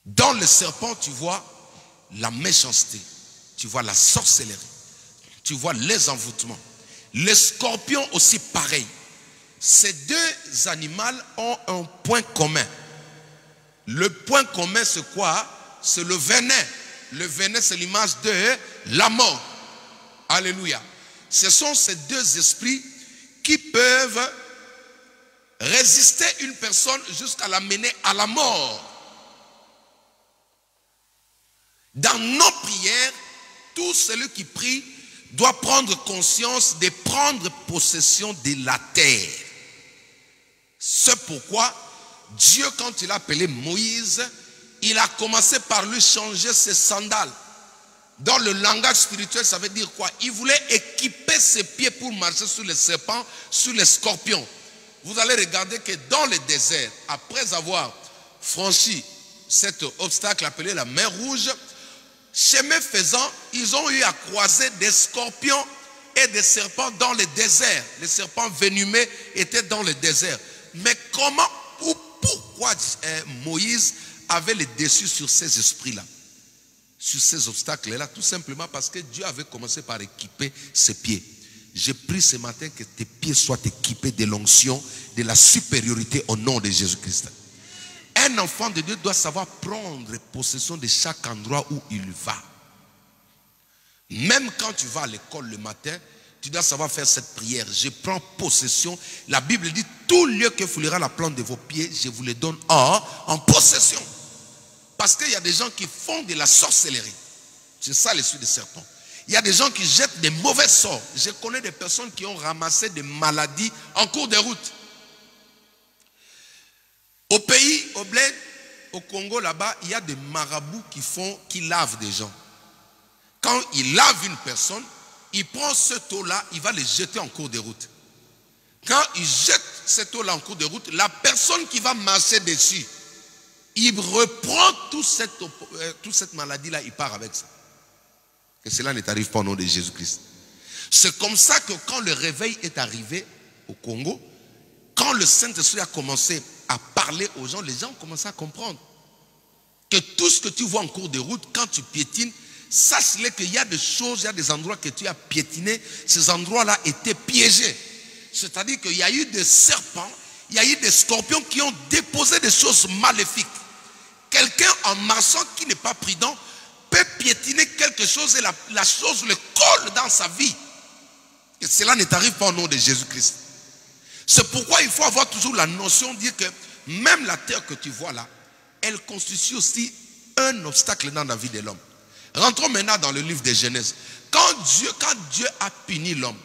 Dans le serpent, tu vois la méchanceté, tu vois la sorcellerie, tu vois les envoûtements. Les scorpions aussi pareil. Ces deux animaux ont un point commun. Le point commun c'est quoi? C'est le venin. Le venin c'est l'image de la mort. Alléluia. Ce sont ces deux esprits qui peuvent résister une personne jusqu'à l'amener à la mort. Dans nos prières, tout celui qui prie doit prendre conscience de prendre possession de la terre. C'est pourquoi Dieu, quand il a appelé Moïse, il a commencé par lui changer ses sandales. Dans le langage spirituel, ça veut dire quoi? Il voulait équiper ses pieds pour marcher sur les serpents, sur les scorpions. Vous allez regarder que dans le désert, après avoir franchi cet obstacle appelé la mer Rouge, chemin faisant, ils ont eu à croiser des scorpions et des serpents dans le désert. Les serpents venimeux étaient dans le désert. Mais comment ou pourquoi Moïse avait le dessus sur ces esprits-là, sur ces obstacles-là? Tout simplement parce que Dieu avait commencé par équiper ses pieds. J'ai pris ce matin que tes pieds soient équipés de l'onction, de la supériorité au nom de Jésus-Christ. Un enfant de Dieu doit savoir prendre possession de chaque endroit où il va. Même quand tu vas à l'école le matin, tu dois savoir faire cette prière. Je prends possession. La Bible dit, tout lieu que foulera la plante de vos pieds, je vous le donne en possession. Parce qu'il y a des gens qui font de la sorcellerie. C'est ça l'esprit des serpents. Il y a des gens qui jettent des mauvais sorts. Je connais des personnes qui ont ramassé des maladies en cours de route. Au pays, au bled, au Congo, là-bas, il y a des marabouts qui lavent des gens. Quand ils lavent une personne, il prend cette eau-là, il va le jeter en cours de route. Quand il jette cette eau-là en cours de route, la personne qui va marcher dessus, il reprend toute cette maladie-là, il part avec ça. Que cela ne t'arrive pas au nom de Jésus-Christ. C'est comme ça que quand le réveil est arrivé au Congo, quand le Saint-Esprit a commencé à parler aux gens, les gens ont commencé à comprendre que tout ce que tu vois en cours de route, quand tu piétines, sache-le qu'il y a des choses, il y a des endroits que tu as piétinés, ces endroits-là étaient piégés. C'est-à-dire qu'il y a eu des serpents, il y a eu des scorpions qui ont déposé des choses maléfiques. Quelqu'un en marchant qui n'est pas prudent peut piétiner quelque chose et la chose le colle dans sa vie. Et cela ne t'arrive pas au nom de Jésus-Christ. C'est pourquoi il faut avoir toujours la notion de dire que même la terre que tu vois là, elle constitue aussi un obstacle dans la vie de l'homme. Rentrons maintenant dans le livre de Genèse. Quand Dieu a puni l'homme,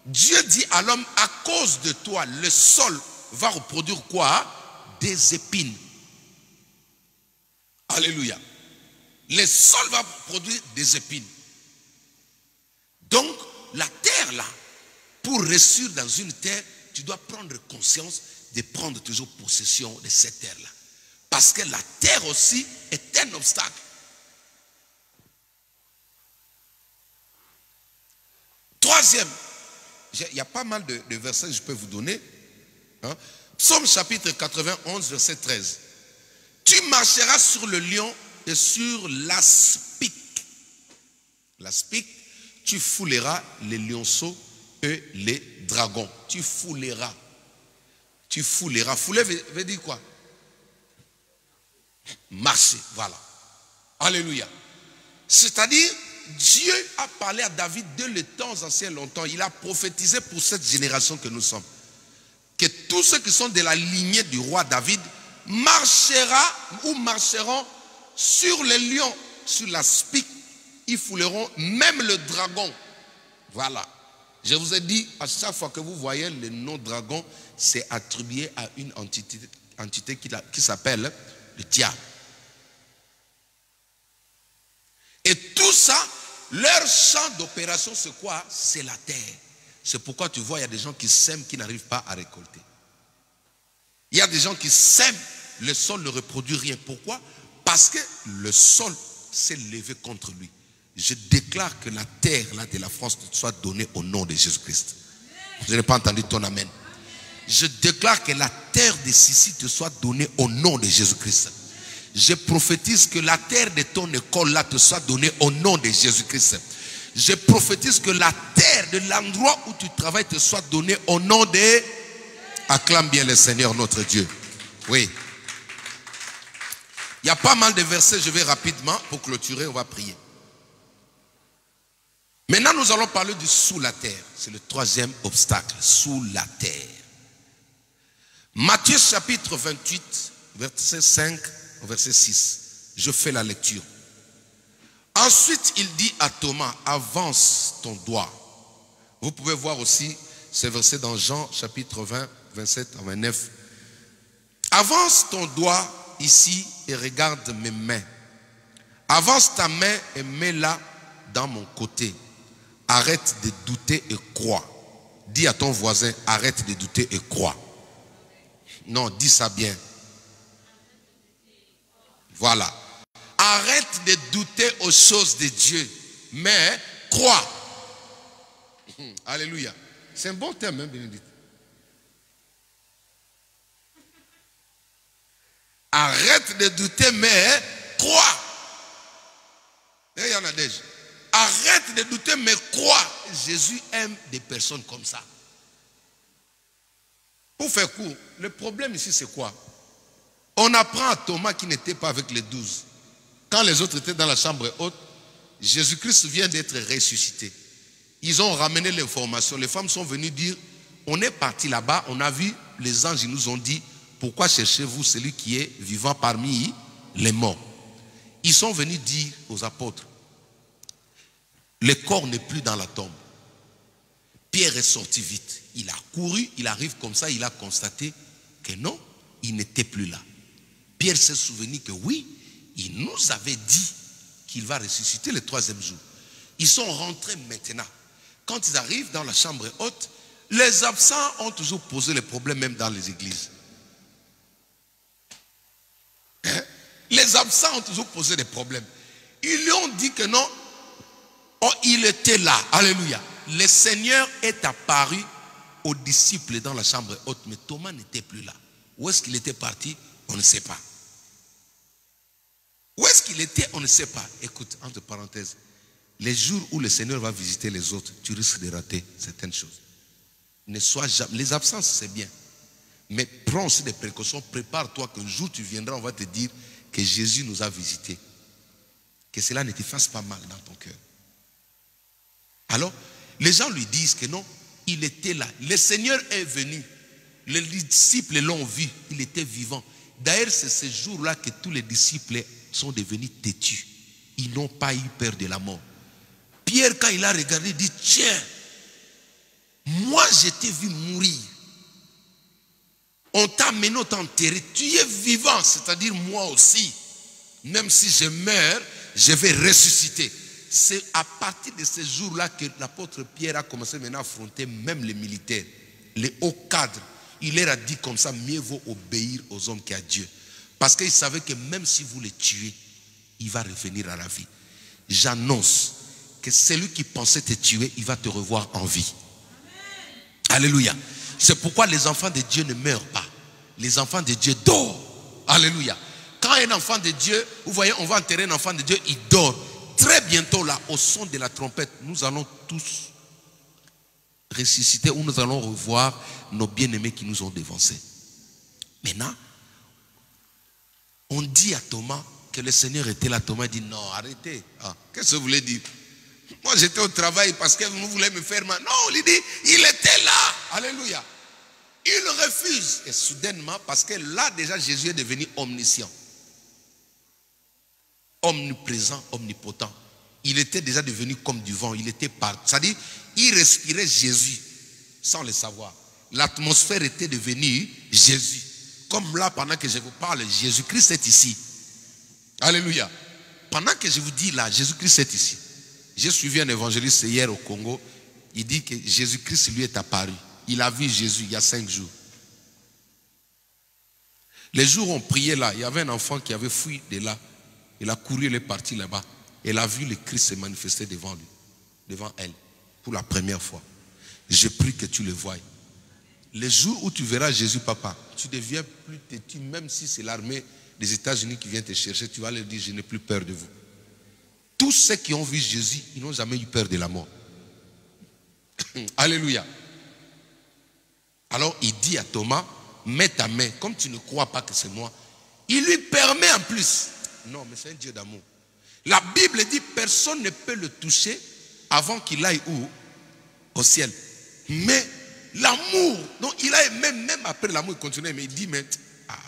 Dieu dit à l'homme, à cause de toi, le sol va reproduire quoi? Des épines. Alléluia. Le sol va produire des épines. Donc, la terre là, pour réussir dans une terre, tu dois prendre conscience de prendre toujours possession de cette terre là. Parce que la terre aussi est un obstacle. Troisième, il y a pas mal de versets que je peux vous donner. Hein? Psaume chapitre 91, verset 13. Tu marcheras sur le lion et sur l'aspic. L'aspic, tu fouleras les lionceaux et les dragons. Tu fouleras. Tu fouleras. Fouler veut dire quoi? Marcher, voilà. Alléluia. C'est-à-dire, Dieu a parlé à David dès les temps anciens longtemps. Il a prophétisé pour cette génération que nous sommes. Que tous ceux qui sont de la lignée du roi David marcheront sur les lions, sur l'aspic. Ils fouleront même le dragon. Voilà. Je vous ai dit, à chaque fois que vous voyez le nom dragon, c'est attribué à une entité qui s'appelle le diable. Et tout ça, leur champ d'opération, c'est quoi? C'est la terre. C'est pourquoi tu vois, il y a des gens qui sèment, qui n'arrivent pas à récolter. Il y a des gens qui sèment, le sol ne reproduit rien. Pourquoi? Parce que le sol s'est levé contre lui. Je déclare que la terre là, de la France soit donnée au nom de Jésus-Christ. Je n'ai pas entendu ton amen. Je déclare que la terre de Sissi te soit donnée au nom de Jésus-Christ. Je prophétise que la terre de ton école là te soit donnée au nom de Jésus-Christ. Je prophétise que la terre de l'endroit où tu travailles te soit donnée au nom de... Acclame bien le Seigneur notre Dieu. Oui. Il y a pas mal de versets, je vais rapidement pour clôturer, on va prier. Maintenant, nous allons parler du sous la terre. C'est le troisième obstacle, sous la terre. Matthieu chapitre 28, verset 5 au verset 6. Je fais la lecture. Ensuite, il dit à Thomas, avance ton doigt. Vous pouvez voir aussi ces versets dans Jean chapitre 20, 27 à 29. Avance ton doigt ici et regarde mes mains. Avance ta main et mets-la dans mon côté. Arrête de douter et crois. Dis à ton voisin, arrête de douter et crois. Non, dis ça bien. Voilà. Arrête de douter aux choses de Dieu, mais crois. Alléluia. C'est un bon terme, hein, Bénédicte. Arrête de douter, mais crois. Et il y en a déjà. Arrête de douter, mais crois. Jésus aime des personnes comme ça. Pour faire court, le problème ici, c'est quoi? On apprend à Thomas qui n'était pas avec les 12. Quand les autres étaient dans la chambre haute, Jésus-Christ vient d'être ressuscité. Ils ont ramené l'information. Les femmes sont venues dire, on est parti là-bas, on a vu les anges, ils nous ont dit, pourquoi cherchez-vous celui qui est vivant parmi les morts? Ils sont venus dire aux apôtres, le corps n'est plus dans la tombe. Pierre est sorti vite. Il a couru, il arrive comme ça, il a constaté que non, il n'était plus là. Pierre s'est souvenu que oui, il nous avait dit qu'il va ressusciter le troisième jour. Ils sont rentrés maintenant. Quand ils arrivent dans la chambre haute, les absents ont toujours posé les problèmes même dans les églises. Hein? Les absents ont toujours posé des problèmes. Ils lui ont dit que non, oh, il était là. Alléluia. Le Seigneur est apparu aux disciples dans la chambre haute, mais Thomas n'était plus là. Où est-ce qu'il était parti? On ne sait pas. Où est-ce qu'il était? On ne sait pas. Écoute, entre parenthèses, les jours où le Seigneur va visiter les autres, tu risques de rater certaines choses. Ne sois jamais. Les absences, c'est bien. Mais prends aussi des précautions. Prépare-toi qu'un jour tu viendras, on va te dire que Jésus nous a visités. Que cela ne te fasse pas mal dans ton cœur. Alors, les gens lui disent que non, il était là. Le Seigneur est venu. Les disciples l'ont vu. Il était vivant. D'ailleurs, c'est ce jour-là que tous les disciples sont devenus têtus. Ils n'ont pas eu peur de la mort. Pierre, quand il a regardé, dit, tiens, moi je t'ai vu mourir. On t'a amené, on t'a enterré. Tu es vivant, c'est-à-dire moi aussi. Même si je meurs, je vais ressusciter. C'est à partir de ce jour-là que l'apôtre Pierre a commencé maintenant à affronter même les militaires, les hauts cadres. Il leur a dit comme ça, mieux vaut obéir aux hommes qu'à Dieu. Parce qu'il savait que même si vous le tuez, il va revenir à la vie. J'annonce que celui qui pensait te tuer, il va te revoir en vie. Amen. Alléluia. C'est pourquoi les enfants de Dieu ne meurent pas. Les enfants de Dieu dorment. Alléluia. Quand un enfant de Dieu, vous voyez, on va enterrer un enfant de Dieu, il dort. Très bientôt là, au son de la trompette, nous allons tous ressusciter ou nous allons revoir nos bien-aimés qui nous ont dévancés. Maintenant, on dit à Thomas que le Seigneur était là. Thomas dit non, arrêtez. Ah, qu'est-ce que vous voulez dire? Moi j'étais au travail parce que vous voulez me faire mal. Non, on lui dit, il était là. Alléluia. Il refuse. Et soudainement, parce que là déjà Jésus est devenu omniscient, omniprésent, omnipotent. Il était déjà devenu comme du vent. Il était partout. C'est-à-dire, il respirait Jésus sans le savoir. L'atmosphère était devenue Jésus. Comme là, pendant que je vous parle, Jésus-Christ est ici. Alléluia. Pendant que je vous dis là, Jésus-Christ est ici. J'ai suivi un évangéliste hier au Congo. Il dit que Jésus-Christ lui est apparu. Il a vu Jésus il y a 5 jours. Les jours où on priait là, il y avait un enfant qui avait fui de là. Il a couru, il est parti là-bas. Elle a vu le Christ se manifester devant lui, devant elle, pour la première fois. Je prie que tu le voies. Les jours où tu verras Jésus, papa, tu deviens plus têtu, même si c'est l'armée des États-Unis qui vient te chercher, tu vas leur dire, je n'ai plus peur de vous. Tous ceux qui ont vu Jésus, ils n'ont jamais eu peur de la mort. Alléluia. Alors il dit à Thomas, mets ta main, comme tu ne crois pas que c'est moi. Il lui permet en plus. Non, mais c'est un Dieu d'amour. La Bible dit, personne ne peut le toucher avant qu'il aille où? Au ciel. Mais l'amour, donc il a même après l'amour, il continue, mais il dit, mais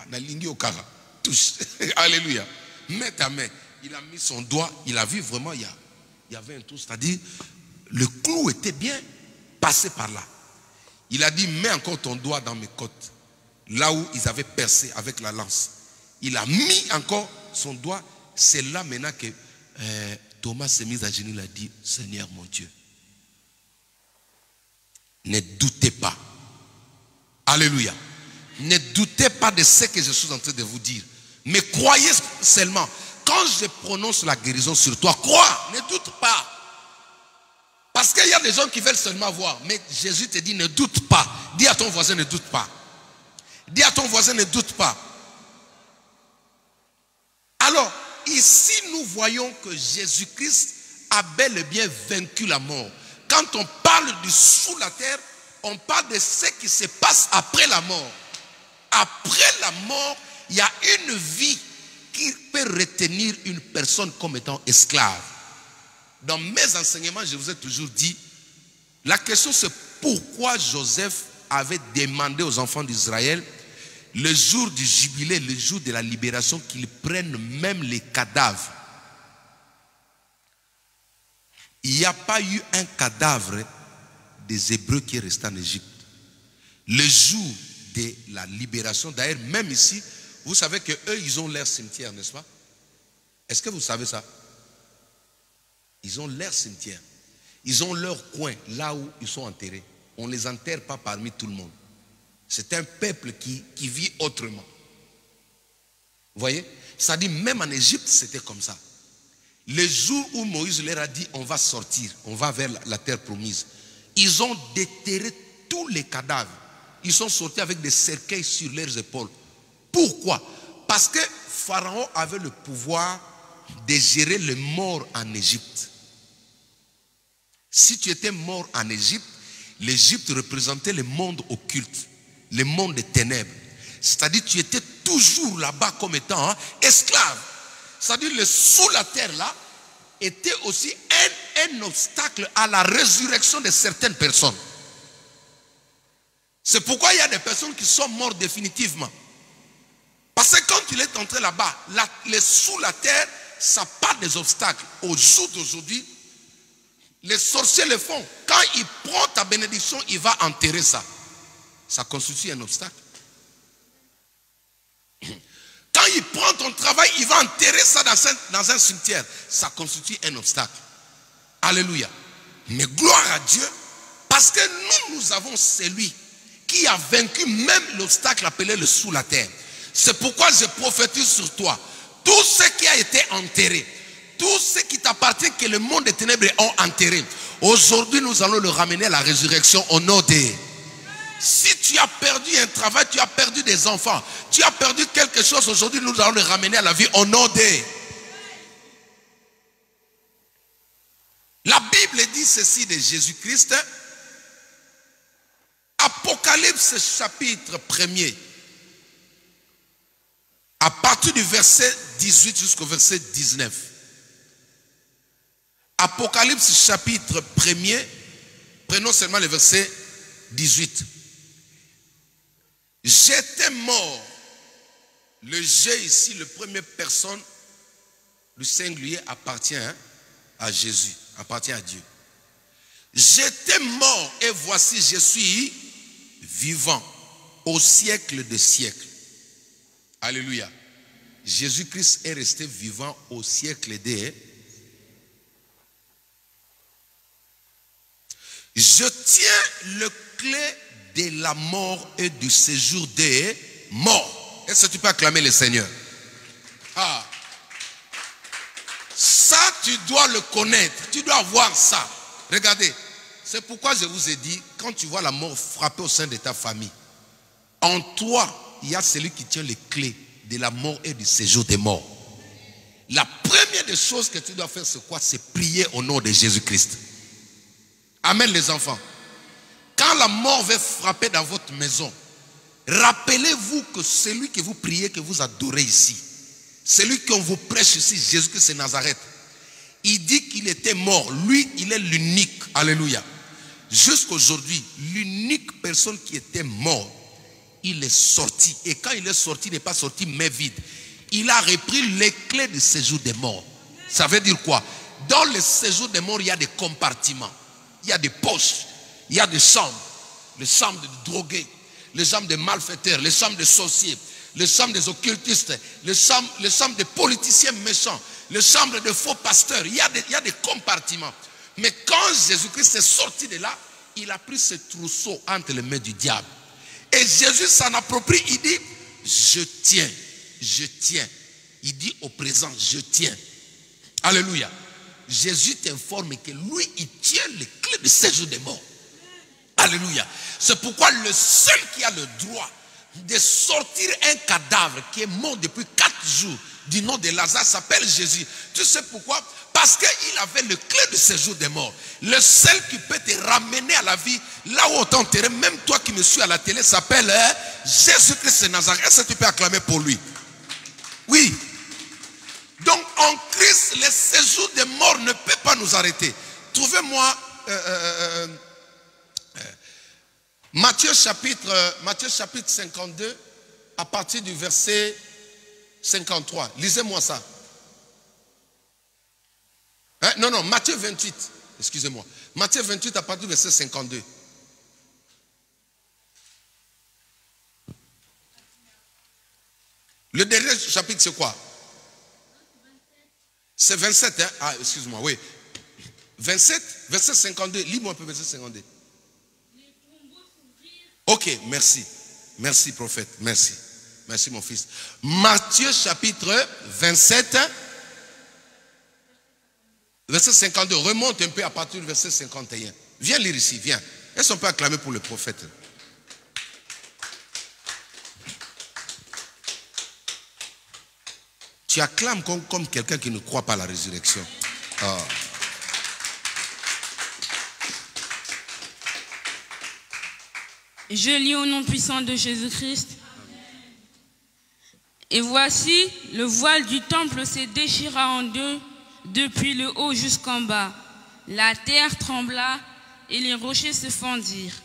nalingi okara, touche. Alléluia. Mets ta main. Il a mis son doigt, il a vu vraiment, il y avait un trou, c'est-à-dire, le clou était bien passé par là. Il a dit, mets encore ton doigt dans mes côtes, là où ils avaient percé avec la lance. Il a mis encore son doigt, c'est là maintenant que Thomas s'est mis à genoux, il a dit, Seigneur mon Dieu, ne doutez pas. Alléluia. Ne doutez pas de ce que je suis en train de vous dire, mais croyez seulement. Quand je prononce la guérison sur toi, crois, ne doute pas. Parce qu'il y a des gens qui veulent seulement voir. Mais Jésus te dit, ne doute pas. Dis à ton voisin, ne doute pas. Dis à ton voisin, ne doute pas. Alors, ici, nous voyons que Jésus-Christ a bel et bien vaincu la mort. Quand on parle du sous la terre, on parle de ce qui se passe après la mort. Après la mort, il y a une vie qui peut retenir une personne comme étant esclave. Dans mes enseignements, je vous ai toujours dit, la question c'est pourquoi Joseph avait demandé aux enfants d'Israël, le jour du jubilé, le jour de la libération, qu'ils prennent même les cadavres. Il n'y a pas eu un cadavre des Hébreux qui est resté en Égypte. Le jour de la libération, d'ailleurs, même ici, vous savez qu'eux, ils ont leur cimetière, n'est-ce pas? Est-ce que vous savez ça? Ils ont leur cimetière. Ils ont leur coin, là où ils sont enterrés. On ne les enterre pas parmi tout le monde. C'est un peuple qui vit autrement. Vous voyez? Ça dit, même en Égypte, c'était comme ça. Le jour où Moïse leur a dit, on va sortir, on va vers la terre promise, ils ont déterré tous les cadavres. Ils sont sortis avec des cercueils sur leurs épaules Pourquoi? Parce que Pharaon avait le pouvoir de gérer les morts en Égypte. Si tu étais mort en Égypte, l'Égypte représentait le monde occulte, le monde des ténèbres. C'est-à-dire tu étais toujours là-bas comme étant esclave. C'est-à-dire le sous la terre là était aussi un obstacle à la résurrection de certaines personnes. C'est pourquoi il y a des personnes qui sont mortes définitivement. Parce que quand il est entré là-bas, les sous la terre, ça part des obstacles. Au jour d'aujourd'hui, les sorciers le font. Quand il prend ta bénédiction, il va enterrer ça. Ça constitue un obstacle. Quand il prend ton travail, il va enterrer ça dans un cimetière. Ça constitue un obstacle. Alléluia. Mais gloire à Dieu, parce que nous avons celui qui a vaincu même l'obstacle appelé le sous la terre. C'est pourquoi je prophétise sur toi. Tout ce qui a été enterré, tout ce qui t'appartient que le monde des ténèbres ont enterré, aujourd'hui nous allons le ramener à la résurrection au nom de... Si tu as perdu un travail, tu as perdu des enfants, tu as perdu quelque chose, aujourd'hui nous allons le ramener à la vie au nom de... La Bible dit ceci de Jésus-Christ. Apocalypse chapitre 1er. À partir du verset 18 jusqu'au verset 19. Apocalypse chapitre 1er. Prenons seulement le verset 18. J'étais mort. Le je ici, le première personne, le singulier appartient à Jésus, appartient à Dieu. J'étais mort et voici je suis vivant au siècle des siècles. Alléluia. Jésus-Christ est resté vivant au siècle des... Je tiens le clé de la mort et du séjour des morts. Est-ce que tu peux acclamer le Seigneur? Ah. Ça, tu dois le connaître. Tu dois voir ça. Regardez. C'est pourquoi je vous ai dit, quand tu vois la mort frapper au sein de ta famille, en toi, il y a celui qui tient les clés de la mort et du séjour des morts. La première des choses que tu dois faire, c'est quoi? C'est prier au nom de Jésus-Christ. Amen les enfants. Quand la mort va frapper dans votre maison, rappelez-vous que celui que vous priez, que vous adorez ici, celui qu'on vous prêche ici, Jésus-Christ de Nazareth, il dit qu'il était mort. Lui, il est l'unique. Alléluia. Jusqu'aujourd'hui, l'unique personne qui était mort, il est sorti. Et quand il est sorti, il n'est pas sorti mais vide. Il a repris les clés du séjour des morts. Ça veut dire quoi? Dans le séjour des morts, il y a des compartiments. Il y a des poches. Il y a des chambres. Les chambres de drogués, les chambres de malfaiteurs, les chambres de sorciers, les chambres des occultistes, les chambres des politiciens méchants, les chambres de faux pasteurs. Il y a des compartiments. Mais quand Jésus-Christ est sorti de là, il a pris ce trousseau entre les mains du diable. Et Jésus s'en approprie, il dit, je tiens, je tiens. Il dit au présent, je tiens. Alléluia. Jésus t'informe que lui, il tient les clés du séjour des morts. Alléluia. C'est pourquoi le seul qui a le droit de sortir un cadavre qui est mort depuis 4 jours du nom de Lazare s'appelle Jésus. Tu sais pourquoi? Parce qu'il avait le clé du séjour des morts. Le seul qui peut te ramener à la vie, là où on t'a enterré, même toi qui me suis à la télé, s'appelle Jésus-Christ de Nazareth. Est-ce que tu peux acclamer pour lui? Oui. Donc en Christ, le séjour des morts ne peut pas nous arrêter. Trouvez-moi Matthieu chapitre 52 à partir du verset 53. Lisez-moi ça. Hein? Non, Matthieu 28. Excusez-moi. Matthieu 28 à partir du verset 52. Le dernier chapitre, c'est quoi? C'est 27, hein? Ah, excuse-moi, oui. 27, verset 52. Lis-moi un peu verset 52. Ok, merci. Merci, prophète. Merci. Merci, mon fils. Matthieu chapitre 27, verset 52. Remonte un peu à partir du verset 51. Viens lire ici, viens. Est-ce qu'on peut acclamer pour le prophète? Tu acclames comme quelqu'un qui ne croit pas à la résurrection. Oh. Je lis au nom puissant de Jésus-Christ. Et voici, le voile du temple se déchira en deux, depuis le haut jusqu'en bas. La terre trembla et les rochers se fendirent.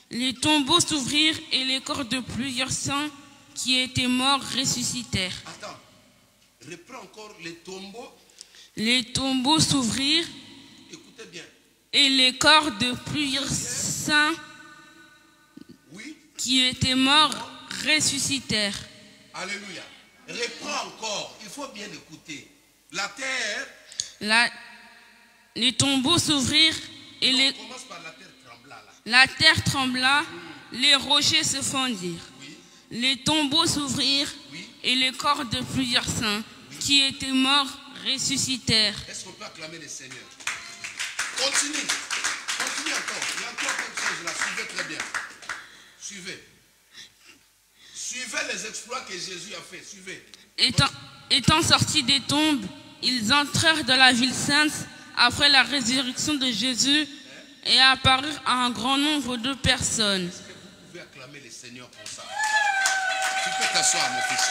Les tombeaux s'ouvrirent et les corps de plusieurs saints qui étaient morts ressuscitèrent. Attends, reprends encore les tombeaux. Les tombeaux s'ouvrirent. Écoutez bien. Et les corps de plusieurs saints qui étaient morts ressuscitèrent. Alléluia. Reprends encore. Il faut bien écouter. La terre. Les tombeaux s'ouvrirent et on commence par la terre trembla là. La terre trembla, les rochers se fendirent. Oui. Les tombeaux s'ouvrirent et les corps de plusieurs saints qui étaient morts ressuscitèrent. Est-ce qu'on peut acclamer le Seigneur? Continue. Continue encore. Il y a encore quelque chose là. Suivez très bien. Suivez. Suivez les exploits que Jésus a fait. Suivez. Étant sortis des tombes, ils entrèrent dans la ville sainte après la résurrection de Jésus et apparurent à un grand nombre de personnes. Est-ce que vous pouvez acclamer le Seigneur pour ça? Tu peux t'asseoir, mon fils.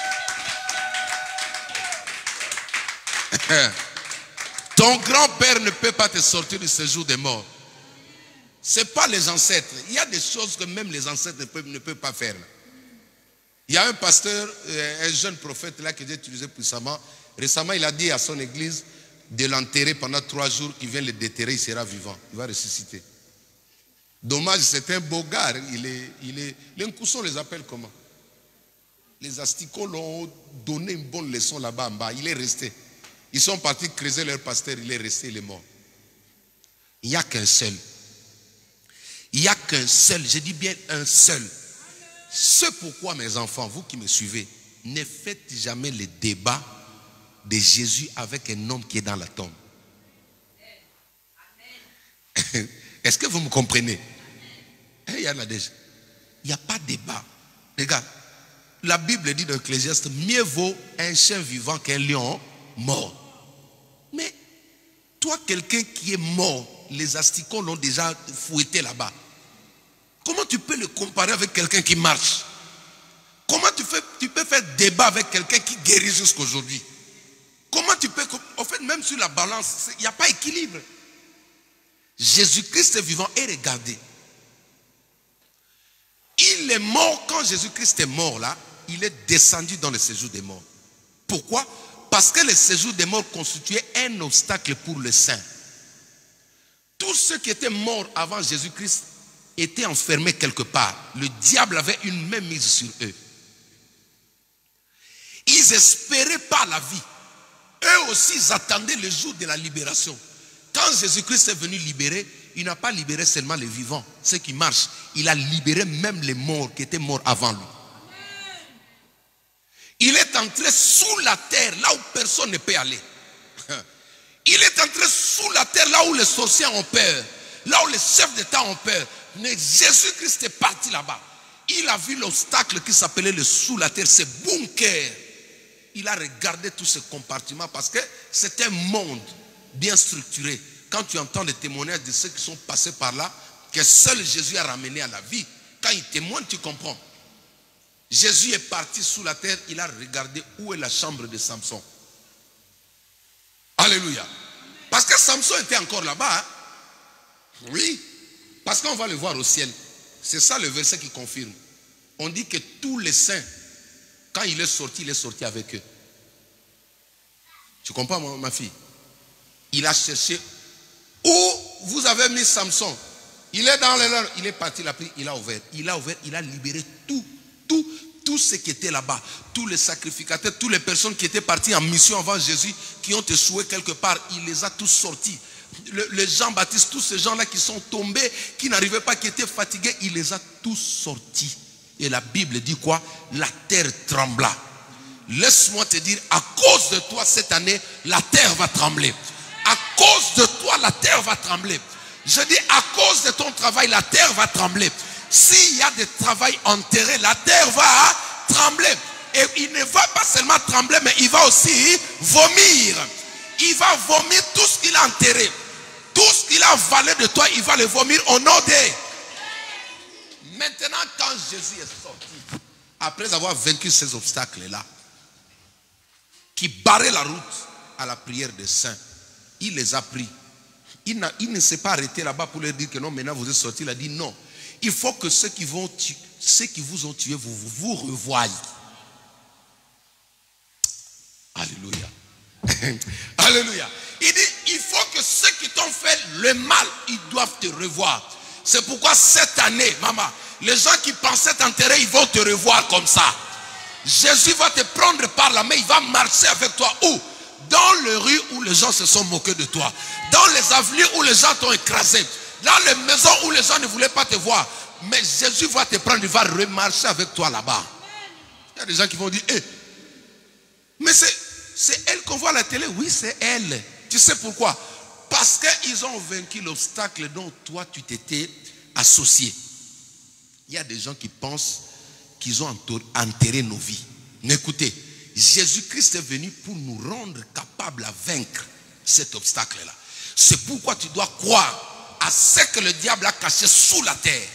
Ton grand-père ne peut pas te sortir du séjour des morts. Ce n'est pas les ancêtres. Il y a des choses que même les ancêtres ne peuvent pas faire. Il y a un pasteur, un jeune prophète là que j'ai utilisé puissamment. Récemment, il a dit à son église de l'enterrer pendant 3 jours, qu'il vient le déterrer, il sera vivant. Il va ressusciter. Dommage, c'est un beau gars. Les Nkousson les appelle comment? Les asticots l'ont donné une bonne leçon là-bas en bas. Il est resté. Ils sont partis creuser leur pasteur, il est resté, il est mort. Il n'y a qu'un seul. Il n'y a qu'un seul, je dis bien un seul. C'est pourquoi, mes enfants, vous qui me suivez, ne faites jamais le débat de Jésus avec un homme qui est dans la tombe. Est-ce que vous me comprenez? Il y en a déjà. Il n'y a pas de débat. Regarde, la Bible dit dans Ecclésiaste, mieux vaut un chien vivant qu'un lion mort. Mais toi, quelqu'un qui est mort, les asticots l'ont déjà fouetté là-bas. Comment tu peux le comparer avec quelqu'un qui marche? Comment tu peux faire débat avec quelqu'un qui guérit jusqu'aujourd'hui? Comment tu peux... En fait, même sur la balance, il n'y a pas d'équilibre. Jésus-Christ est vivant et regardez. Il est mort quand Jésus-Christ est mort là. Il est descendu dans le séjour des morts. Pourquoi? Parce que le séjour des morts constituait un obstacle pour les saints. Tous ceux qui étaient morts avant Jésus-Christ étaient enfermés quelque part. Le diable avait une main mise sur eux. Ils espéraient pas la vie. Eux aussi, ils attendaient le jour de la libération. Quand Jésus-Christ est venu libérer, il n'a pas libéré seulement les vivants, ceux qui marchent. Il a libéré même les morts qui étaient morts avant lui. Il est entré sous la terre, là où personne ne peut aller. Il est entré sous la terre, là où les sorciers ont peur, là où les chefs d'État ont peur. Mais Jésus-Christ est parti là-bas. Il a vu l'obstacle qui s'appelait le sous la terre, ce bunker. Il a regardé tous ces compartiments parce que c'est un monde bien structuré. Quand tu entends les témoignages de ceux qui sont passés par là, que seul Jésus a ramené à la vie, quand il témoigne, tu comprends. Jésus est parti sous la terre, il a regardé où est la chambre de Samson. Alléluia. Parce que Samson était encore là-bas. Hein? Oui. Parce qu'on va le voir au ciel. C'est ça le verset qui confirme. On dit que tous les saints, quand il est sorti avec eux. Tu comprends, ma fille? Il a cherché où vous avez mis Samson. Il est dans les leurs. Il est parti, il a ouvert. Il a libéré tout ce qui était là-bas. Tous les sacrificateurs, toutes les personnes qui étaient parties en mission avant Jésus, qui ont échoué quelque part, il les a tous sortis. Le Jean-Baptiste, tous ces gens-là qui sont tombés, qui n'arrivaient pas, qui étaient fatigués, il les a tous sortis. Et la Bible dit quoi? La terre trembla. Laisse-moi te dire, à cause de toi cette année, la terre va trembler. À cause de toi, la terre va trembler. Je dis, à cause de ton travail, la terre va trembler. S'il y a des travails enterrés, la terre va trembler. Et il ne va pas seulement trembler, mais il va aussi vomir. Il va vomir tout ce qu'il a enterré. Tout ce qu'il a avalé de toi, il va le vomir au nom de... Maintenant, quand Jésus est sorti, après avoir vaincu ces obstacles-là, qui barraient la route à la prière des saints, il les a pris. Il ne s'est pas arrêté là-bas pour leur dire que non, maintenant vous êtes sortis. Il a dit non. Il faut que ceux qui vous ont tué, vous revoyez. Alléluia. Alléluia. Il dit, il faut que ceux qui t'ont fait le mal, ils doivent te revoir. C'est pourquoi cette année, maman, les gens qui pensaient t'enterrer, ils vont te revoir comme ça. Jésus va te prendre par la main, il va marcher avec toi. Où? Dans les rues où les gens se sont moqués de toi. Dans les avenues où les gens t'ont écrasé. Dans les maisons où les gens ne voulaient pas te voir. Mais Jésus va te prendre, il va remarcher avec toi là-bas. Il y a des gens qui vont dire, mais c'est elle qu'on voit à la télé. Oui, c'est elle. Tu sais pourquoi? Parce qu'ils ont vaincu l'obstacle dont toi tu t'étais associé. Il y a des gens qui pensent qu'ils ont enterré nos vies. Mais écoutez, Jésus-Christ est venu pour nous rendre capables à vaincre cet obstacle-là. C'est pourquoi tu dois croire à ce que le diable a caché sous la terre,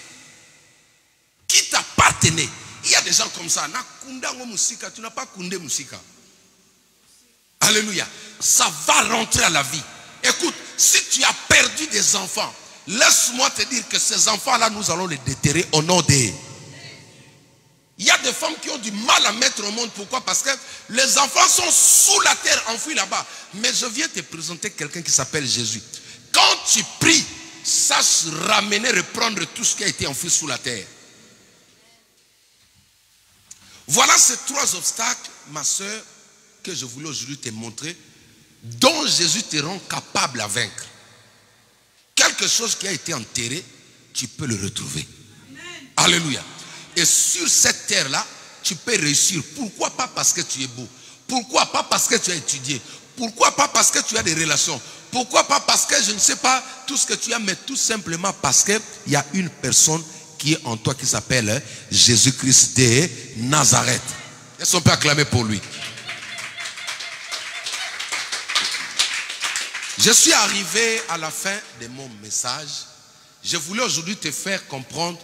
qui t'appartenait. Il y a des gens comme ça. Tu n'as pas koundé musika. Alléluia. Ça va rentrer à la vie. Écoute, si tu as perdu des enfants, laisse-moi te dire que ces enfants-là, nous allons les déterrer au nom de... Il y a des femmes qui ont du mal à mettre au monde. Pourquoi? Parce que les enfants sont sous la terre, enfouis là-bas. Mais je viens te présenter quelqu'un qui s'appelle Jésus. Quand tu pries, sache ramener, reprendre tout ce qui a été enfoui sous la terre. Voilà ces trois obstacles, ma soeur, que je voulais aujourd'hui te montrer, dont Jésus te rend capable à vaincre. Quelque chose qui a été enterré, tu peux le retrouver. Amen. Alléluia. Et sur cette terre-là, tu peux réussir. Pourquoi pas parce que tu es beau? Pourquoi pas parce que tu as étudié? Pourquoi pas parce que tu as des relations? Pourquoi pas parce que je ne sais pas tout ce que tu as, mais tout simplement parce qu'il y a une personne qui est en toi qui s'appelle Jésus-Christ de Nazareth. Est-ce qu'on peut acclamer pour lui? Je suis arrivé à la fin de mon message. Je voulais aujourd'hui te faire comprendre,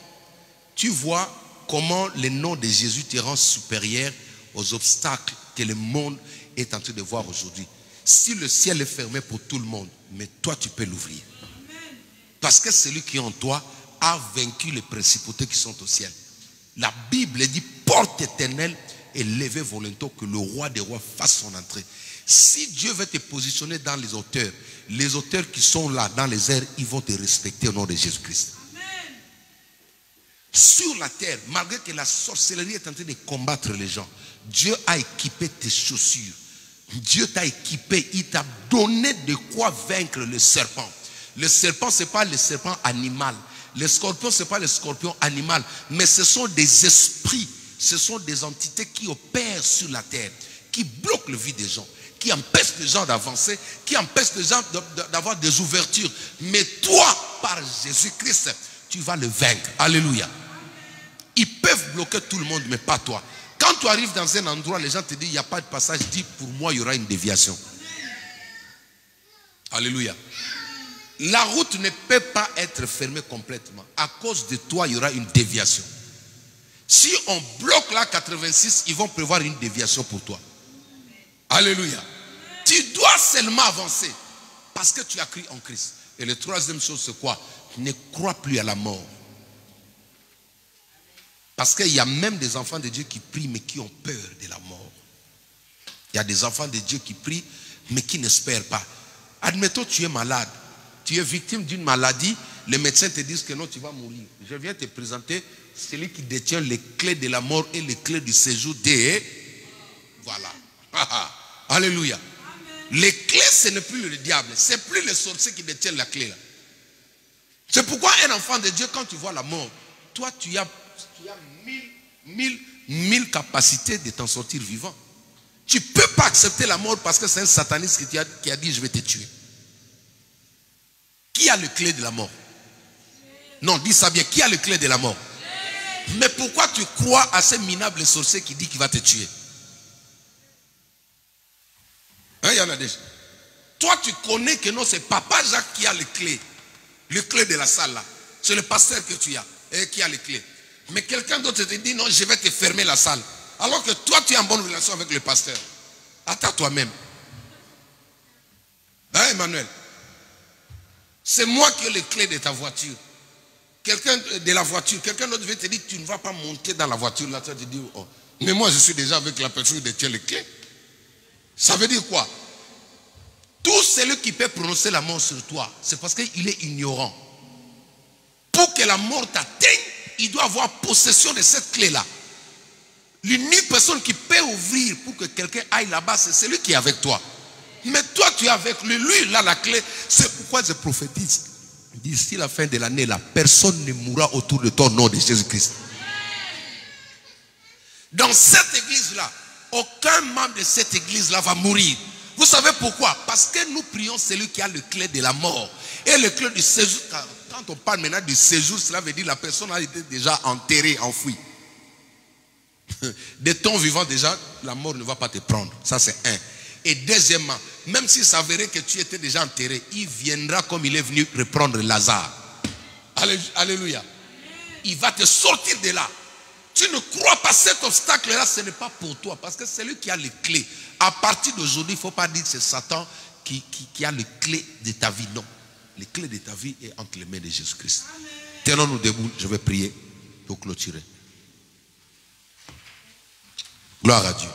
tu vois comment le nom de Jésus te rend supérieur aux obstacles que le monde est en train de voir aujourd'hui. Si le ciel est fermé pour tout le monde, mais toi tu peux l'ouvrir. Parce que celui qui est en toi a vaincu les principautés qui sont au ciel. La Bible dit, porte éternelle et levez volontairement que le roi des rois fasse son entrée. Si Dieu veut te positionner dans les auteurs qui sont là dans les airs, ils vont te respecter au nom de Jésus-Christ. Sur la terre, malgré que la sorcellerie est en train de combattre les gens, Dieu a équipé tes chaussures. Dieu t'a équipé, il t'a donné de quoi vaincre le serpent. Le serpent, ce n'est pas le serpent animal. Le scorpion, ce n'est pas le scorpion animal. Mais ce sont des esprits, ce sont des entités qui opèrent sur la terre, qui bloquent la vie des gens, qui empêchent les gens d'avancer, qui empêchent les gens d'avoir des ouvertures. Mais toi, par Jésus-Christ, tu vas le vaincre. Alléluia. Ils peuvent bloquer tout le monde, mais pas toi. Quand tu arrives dans un endroit, les gens te disent, il n'y a pas de passage, dis, pour moi, il y aura une déviation. Alléluia. La route ne peut pas être fermée complètement. À cause de toi, il y aura une déviation. Si on bloque la 86, ils vont prévoir une déviation pour toi. Alléluia. Tu dois seulement avancer parce que tu as cru en Christ. Et la troisième chose, c'est quoi? Ne crois plus à la mort. Parce qu'il y a même des enfants de Dieu qui prient mais qui ont peur de la mort. Il y a des enfants de Dieu qui prient mais qui n'espèrent pas. Admettons tu es malade. Tu es victime d'une maladie. Les médecins te disent que non, tu vas mourir. Je viens te présenter celui qui détient les clés de la mort et les clés du séjour des... Voilà. Alléluia. Amen. Les clés, ce n'est plus le diable. Ce n'est plus les sorciers qui détiennent la clé là. C'est pourquoi un enfant de Dieu, quand tu vois la mort, toi tu as mille capacités de t'en sortir vivant. Tu ne peux pas accepter la mort parce que c'est un sataniste qui a dit je vais te tuer. Qui a le clé de la mort? Non, dis ça bien. Qui a le clé de la mort? Mais pourquoi tu crois à ce minable sorcier qui dit qu'il va te tuer? y en a déjà. Toi, tu connais que non, c'est Papa Jacques qui a les clés de la salle là. C'est le pasteur que tu as et qui a les clés. Mais quelqu'un d'autre te dit non, je vais te fermer la salle. Alors que toi, tu es en bonne relation avec le pasteur. Attends toi-même. Hein, Emmanuel? C'est moi qui ai les clés de ta voiture. Quelqu'un de la voiture, quelqu'un d'autre vient te dire tu ne vas pas monter dans la voiture. Là, tu vas te dire, oh, mais moi je suis déjà avec la personne qui détient les clés. Ça veut dire quoi? Tout celui qui peut prononcer la mort sur toi, c'est parce qu'il est ignorant. Pour que la mort t'atteigne, il doit avoir possession de cette clé-là. L'unique personne qui peut ouvrir pour que quelqu'un aille là-bas, c'est celui qui est avec toi. Mais toi, tu es avec lui. Lui, il a la clé. C'est pourquoi je prophétise. D'ici la fin de l'année, la personne ne mourra autour de toi au nom de Jésus-Christ. Dans cette église-là, aucun membre de cette église-là va mourir. Vous savez pourquoi? Parce que nous prions celui qui a le clé de la mort. Et le clé du séjour, quand on parle maintenant du séjour, cela veut dire que la personne a été déjà enterrée, enfouie. De ton vivant déjà, la mort ne va pas te prendre. Ça c'est un. Et deuxièmement, même s'il s'avérait que tu étais déjà enterré, il viendra comme il est venu reprendre Lazare. Alléluia. Il va te sortir de là. Tu ne crois pas cet obstacle-là, ce n'est pas pour toi. Parce que c'est lui qui a les clés. À partir d'aujourd'hui, il ne faut pas dire que c'est Satan qui a les clés de ta vie. Non. Les clés de ta vie est entre les mains de Jésus-Christ. Tenons-nous debout, je vais prier pour clôturer. Gloire à Dieu.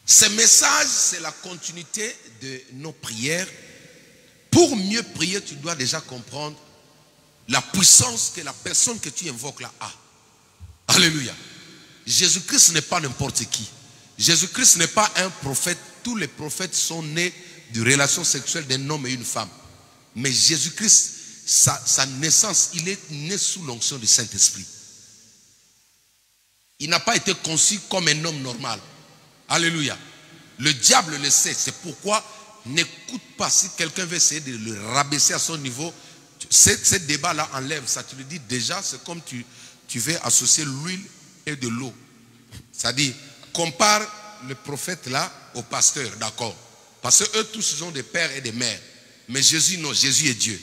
Ce message, c'est la continuité de nos prières. Pour mieux prier, tu dois déjà comprendre la puissance que la personne que tu invoques là a. Alléluia. Jésus-Christ n'est pas n'importe qui. Jésus-Christ n'est pas un prophète. Tous les prophètes sont nés de relations sexuelles d'un homme et une femme. Mais Jésus-Christ, sa naissance, il est né sous l'onction du Saint-Esprit. Il n'a pas été conçu comme un homme normal. Alléluia. Le diable le sait. C'est pourquoi n'écoute pas. Si quelqu'un veut essayer de le rabaisser à son niveau, ce débat-là enlève ça. Tu lui dis déjà, c'est comme tu veux associer l'huile et de l'eau. C'est-à-dire, compare le prophète là au pasteur, d'accord? Parce que eux tous ils ont des pères et des mères. Mais Jésus, non, Jésus est Dieu.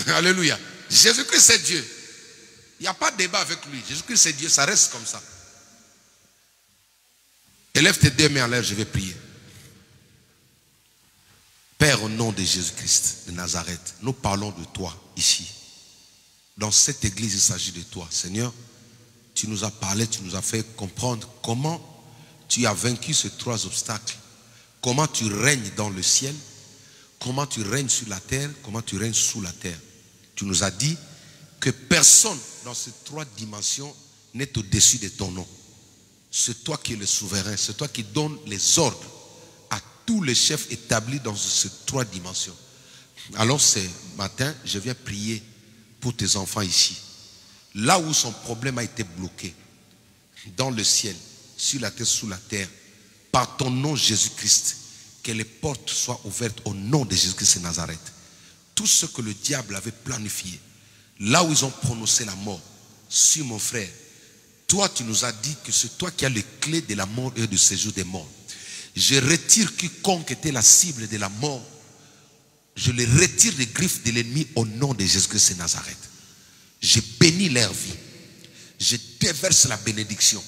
Alléluia. Jésus-Christ est Dieu. Il n'y a pas de débat avec lui. Jésus-Christ est Dieu, ça reste comme ça. Élève tes deux mains en l'air, je vais prier. Père, au nom de Jésus-Christ de Nazareth, nous parlons de toi ici. Dans cette église, il s'agit de toi. Seigneur, tu nous as parlé, tu nous as fait comprendre comment tu as vaincu ces trois obstacles. Comment tu règnes dans le ciel, comment tu règnes sur la terre, comment tu règnes sous la terre. Tu nous as dit que personne dans ces trois dimensions n'est au-dessus de ton nom. C'est toi qui es le souverain, c'est toi qui donnes les ordres à tous les chefs établis dans ces trois dimensions. Alors ce matin, je viens prier pour tes enfants ici. Là où son problème a été bloqué, dans le ciel, sur la terre, sous la terre, par ton nom Jésus-Christ, que les portes soient ouvertes au nom de Jésus-Christ de Nazareth. Tout ce que le diable avait planifié, là où ils ont prononcé la mort, sur mon frère, toi tu nous as dit que c'est toi qui as les clés de la mort et du séjour des morts. Je retire quiconque était la cible de la mort. Je les retire des griffes de l'ennemi au nom de Jésus-Christ de Nazareth. Je bénis leur vie. Je déverse la bénédiction.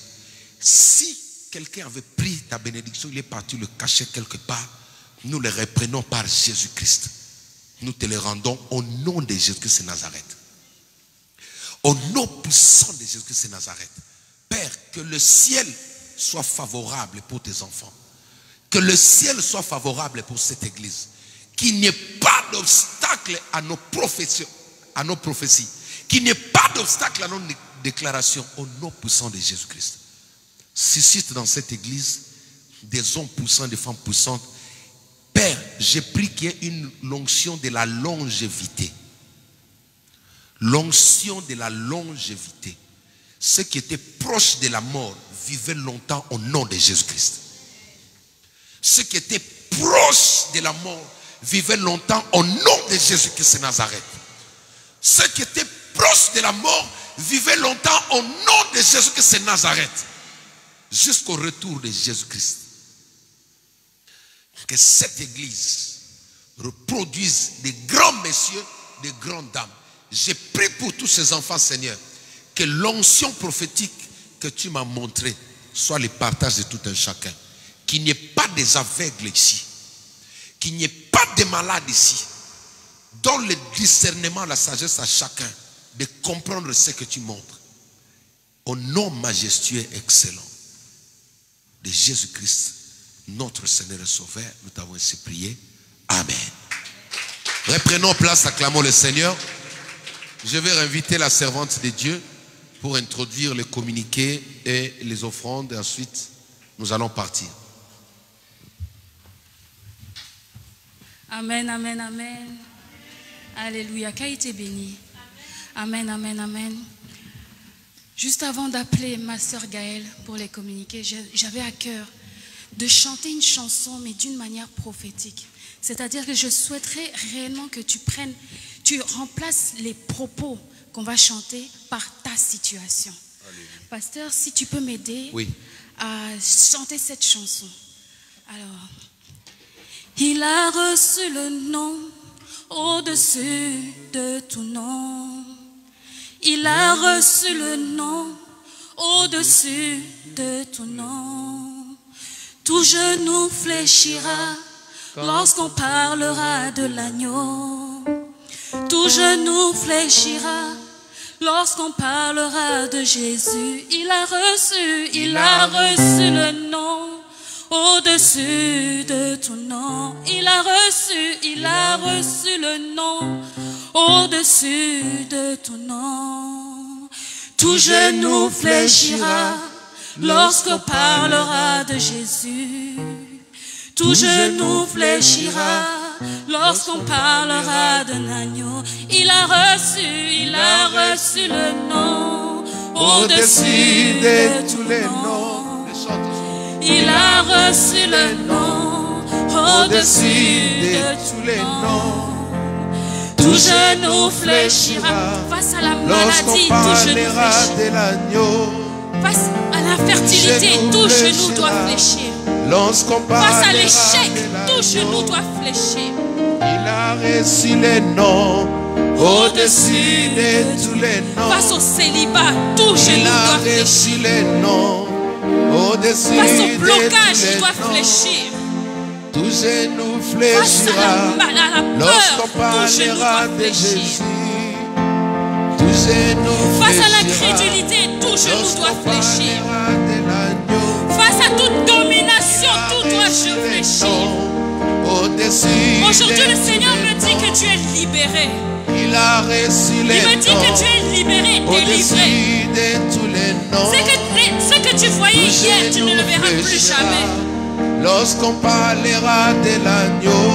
Si quelqu'un avait pris ta bénédiction, il est parti le cacher quelque part, nous le reprenons par Jésus-Christ. Nous te le rendons au nom de Jésus-Christ de Nazareth. Au nom puissant de Jésus-Christ de Nazareth. Père, que le ciel soit favorable pour tes enfants. Que le ciel soit favorable pour cette église. Qu'il n'y ait pas d'obstacle à nos prophéties. Qu'il n'y ait pas d'obstacle à nos déclarations au nom puissant de Jésus-Christ. Suscite dans cette église des hommes puissants, des femmes puissantes. Père, j'ai pris qu'il y ait une l'onction de la longévité. L'onction de la longévité. Ceux qui étaient proches de la mort vivaient longtemps au nom de Jésus-Christ. Ceux qui étaient proches de la mort vivaient longtemps au nom de Jésus-Christ de Nazareth. Ceux qui étaient proches de la mort vivaient longtemps au nom de Jésus-Christ de Nazareth. Jusqu'au retour de Jésus-Christ. Que cette église reproduise des grands messieurs, des grandes dames. J'ai prié pour tous ces enfants, Seigneur, que l'onction prophétique que tu m'as montrée soit le partage de tout un chacun. Qu'il n'y ait pas des aveugles ici. Qu'il n'y ait pas de malades ici. Donne le discernement, la sagesse à chacun de comprendre ce que tu montres. Au nom majestueux et excellent de Jésus-Christ, notre Seigneur et Sauveur, nous t'avons ainsi prié. Amen. Reprenons place, acclamons le Seigneur. Je vais inviter la servante de Dieu pour introduire les communiqués et les offrandes. Et ensuite, nous allons partir. Amen, amen, amen. Alléluia, qu'a été béni. Amen, amen, amen. Juste avant d'appeler ma sœur Gaëlle pour les communiquer, j'avais à cœur de chanter une chanson, mais d'une manière prophétique. C'est-à-dire que je souhaiterais réellement que tu remplaces les propos qu'on va chanter par ta situation. Alléluia. Pasteur, si tu peux m'aider à chanter cette chanson. Alors, il a reçu le nom au-dessus de tout nom. Il a reçu le nom au-dessus de tout nom. Tout genou fléchira lorsqu'on parlera de l'agneau. Tout genou fléchira lorsqu'on parlera de Jésus. Il a reçu le nom au-dessus de tout nom. Il a reçu le nom au-dessus de tout nom. Tout genou fléchira lorsqu'on parlera de Jésus. Tout genou fléchira lorsqu'on parlera d'un agneau. Il a reçu le nom au-dessus de tous les noms. Il a reçu le nom au-dessus de tous les noms. Tout genou fléchira face à la maladie, tout genou fléchira. Face à l'infertilité, tout genou doit fléchir. Face à l'échec, tout genou doit fléchir. Il a reçu les noms au-dessus de tous les noms. Face au célibat, tout genou doit fléchir. Il a reçu les noms au-dessus face au de blocage, tous les il doit noms. fléchir. Tout genou Face fléchira à la lorsqu'on peur, tout genou parlera doit de fléchir. Jésus. Tout genou Face à fléchira l'incrédulité, tout genou doit lorsqu'on fléchir. parlera de l'agneau. Face à toute domination, tout doit fléchir. Aujourd'hui, le Seigneur me dit que tu es libéré. Il a reçu les Il me dit que tu es libéré, délivré. de tous les noms. Ce que tu voyais hier, tu ne le verras plus jamais. Lorsqu'on parlera de l'agneau,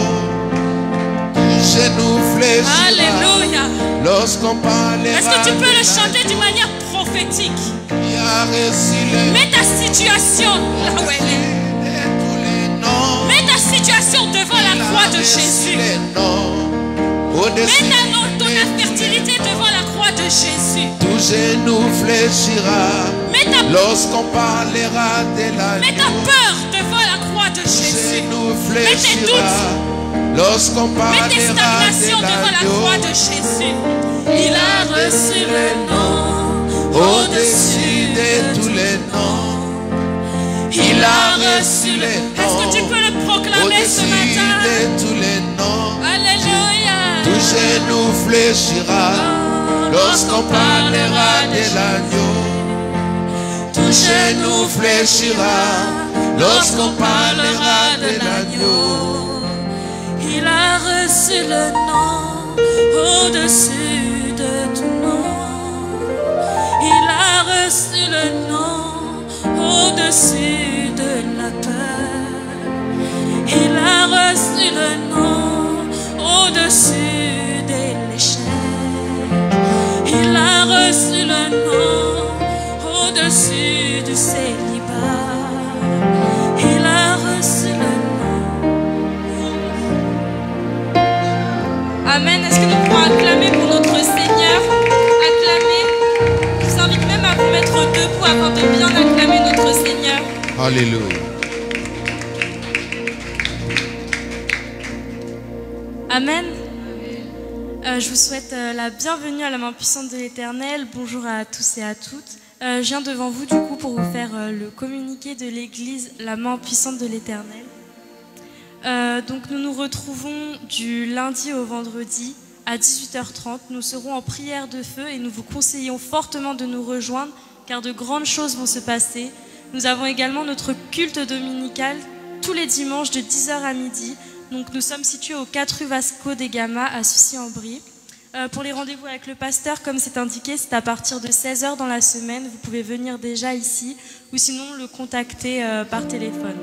tout genou fléchira. Alléluia. Lorsqu'on parlera. Est-ce que tu peux le chanter d'une manière prophétique? Il a reçu les mets ta situation là où elle est. Mets ta situation devant la croix de Jésus. Mets ton infertilité devant la croix de Jésus. Tout genou fléchira lorsqu'on parlera de l'agneau. Mets ta peur devant la croix de Jésus. Mets tes doutes. Lorsqu'on parlera mets tes stagnations de devant la croix de Jésus. Il a reçu le nom au-dessus de tous les noms. Il a reçu les noms. Est-ce que tu peux le proclamer ce matin? De tous les noms. Alléluia. Tout genou fléchira lorsqu'on parlera de l'agneau. Tout genou fléchira lorsqu'on parlera de l'agneau. Il a reçu le nom au-dessus de tout nom. Il a reçu le nom au-dessus de la peur. Il a reçu le nom au-dessus de l'échec. Il a reçu le nom au-dessus du célibat. Il a reçu le nom. Amen. Est-ce que nous pouvons acclamer pour notre Seigneur? Acclamer. Je vous invite même à vous mettre debout avant de bien acclamer notre Seigneur. Alléluia. Amen. Je vous souhaite la bienvenue à la main puissante de l'Éternel. Bonjour à tous et à toutes. Je viens devant vous du coup pour vous faire le communiqué de l'Église, la main puissante de l'Éternel. Donc nous nous retrouvons du lundi au vendredi à 18h30. Nous serons en prière de feu et nous vous conseillons fortement de nous rejoindre car de grandes choses vont se passer. Nous avons également notre culte dominical tous les dimanches de 10h à midi. Donc nous sommes situés au 4 rue Vasco de Gama à Sucy-en-Brie. Pour les rendez-vous avec le pasteur, comme c'est indiqué, c'est à partir de 16h dans la semaine. Vous pouvez venir déjà ici ou sinon le contacter par téléphone.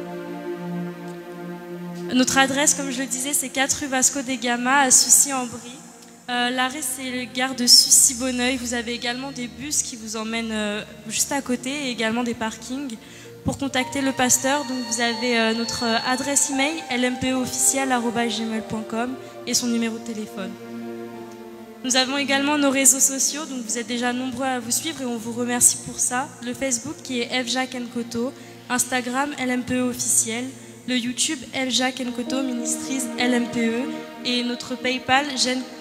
Notre adresse, comme je le disais, c'est 4 rue Vasco de Gama à Sucy-en-Brie. L'arrêt, c'est le gare de Sucy-Bonneuil. Vous avez également des bus qui vous emmènent juste à côté et également des parkings. Pour contacter le pasteur, donc vous avez notre adresse email lmpeofficiel@gmail.com et son numéro de téléphone. Nous avons également nos réseaux sociaux, donc vous êtes déjà nombreux à vous suivre et on vous remercie pour ça. Le Facebook qui est FJacques Nkoto, Instagram LMPE-officiel, le YouTube FJacques Nkoto Ministries LMPE et notre PayPal